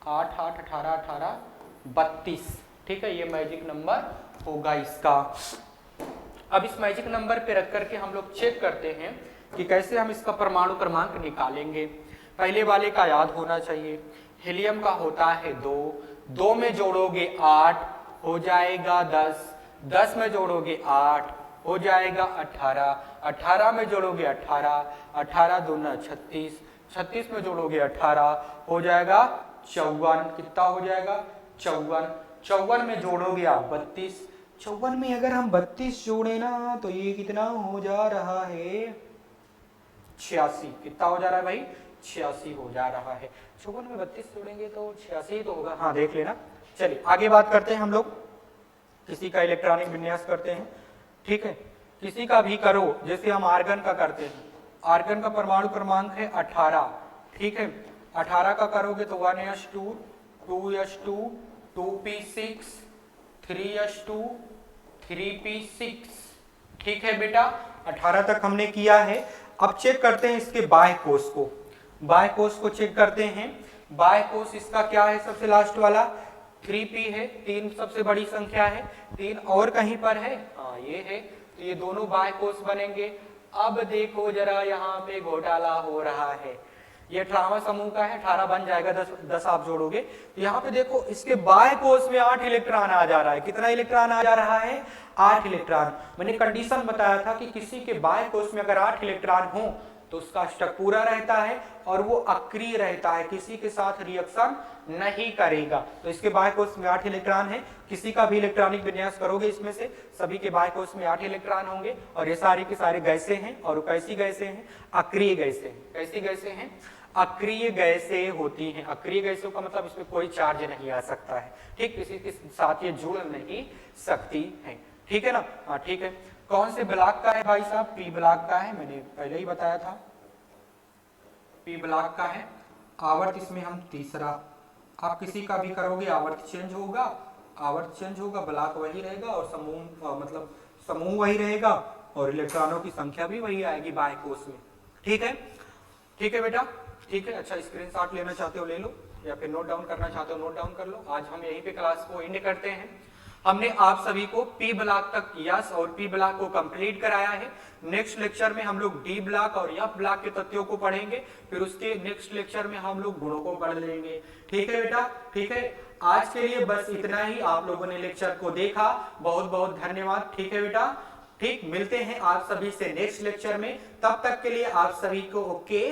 8 8 18 18 32, ठीक है, ये मैजिक नंबर होगा इसका। अब इस मैजिक नंबर पे रख करके हम लोग चेक करते हैं कि कैसे हम इसका परमाणु क्रमांक निकालेंगे। पहले वाले का याद होना चाहिए, हीलियम का होता है 2, 2 में जोड़ोगे 8 हो जाएगा 10, 10 में जोड़ोगे 8 हो जाएगा 18, 18 में जोड़ोगे 18, 18 दूना 36, 36 में जोड़ोगे 18 हो जाएगा 54, कितना हो जाएगा 54, 54 में जोड़ोगे आप 32, 54 में अगर हम 32 जोड़े ना तो ये कितना हो जा रहा है 86, कितना हो जा रहा है भाई 86 हो जा रहा है। 54 में 32 जोड़ेंगे तो 86 ही तो होगा, हाँ देख लेना। चलिए आगे बात करते हैं हम लोग, किसी का इलेक्ट्रॉनिक विन्यास करते हैं, ठीक है, किसी का भी करो, जैसे हम आर्गन का करते हैं, आर्गन का परमाणु क्रमांक है 18, ठीक है, 18 का करोगे तो 1s2 2s2 2p6 3s2 3p6, ठीक है बेटा, 18 तक हमने किया है। अब चेक करते हैं इसके बाह्य कोष को, बाह्य कोष को चेक करते हैं। बाह्य कोष इसका क्या है, सबसे लास्ट वाला 3p है, 3 सबसे बड़ी संख्या है, 3 और कहीं पर है, हाँ ये है, तो ये दोनों बाह्य कोष बनेंगे। अब देखो जरा यहाँ पे घोटाला हो रहा है, ये 18वां समूह का है, 18 बन जाएगा, 10 आप जोड़ोगे तो यहाँ पे देखो इसके बाह्य कोष में 8 इलेक्ट्रॉन आ जा रहा है, कितना इलेक्ट्रॉन आ जा रहा है 8 इलेक्ट्रॉन। मैंने कंडीशन बताया था कि किसी के बाह्य कोष में अगर 8 इलेक्ट्रॉन हो तो उसका अष्टक पूरा रहता है और वो अक्रिय रहता है, किसी के साथ रिएक्शन नहीं करेगा। तो इसके बाह्य कोष में 8 इलेक्ट्रॉन है, किसी का भी इलेक्ट्रॉनिक विन्यास करोगे इसमें से सभी के बाह्य कोष में 8 इलेक्ट्रॉन होंगे और ये सारे के सारे गैसें हैं, और कैसी गैसें हैं, अक्रिय गैसें हैं। कैसी गैसें हैं, अक्रिय गैसें होती हैं। अक्रिय गैसों का मतलब इसमें कोई चार्ज नहीं आ सकता है, ठीक, किसी के साथ ये जुड़ नहीं सकती है, ठीक है ना, हाँ ठीक है। कौन से ब्लॉक का है भाई साहब, पी ब्लॉक का है, मैंने पहले ही बताया था पी ब्लॉक का है। आवर्त इसमें हम तीसरा, आप किसी का भी करोगे आवर्त चेंज होगा, आवर्त चेंज होगा, ब्लॉक वही रहेगा और समूह मतलब समूह वही रहेगा और इलेक्ट्रॉनों की संख्या भी वही आएगी बाह्य कोष में, ठीक है, ठीक है बेटा, ठीक है। अच्छा स्क्रीनशॉट लेना चाहते हो ले लो, या फिर नोट डाउन करना चाहते हो नोट डाउन कर लो। आज हम यहीं पे क्लास को एंड करते हैं। हमने आप सभी को पी ब्लॉक तक यस और पी ब्लॉक को कंप्लीट कराया है। नेक्स्ट लेक्चर में हम लोग डी ब्लॉक और एफ ब्लॉक के तथ्यों को पढ़ेंगे, फिर उसके नेक्स्ट लेक्चर में हम लोग गुणों को पढ़ लेंगे, ठीक है बेटा, ठीक है। आज के लिए बस इतना ही, आप लोगों ने लेक्चर को देखा, बहुत बहुत धन्यवाद, ठीक है बेटा, ठीक। मिलते हैं आप सभी से नेक्स्ट लेक्चर में, तब तक के लिए आप सभी को ओके।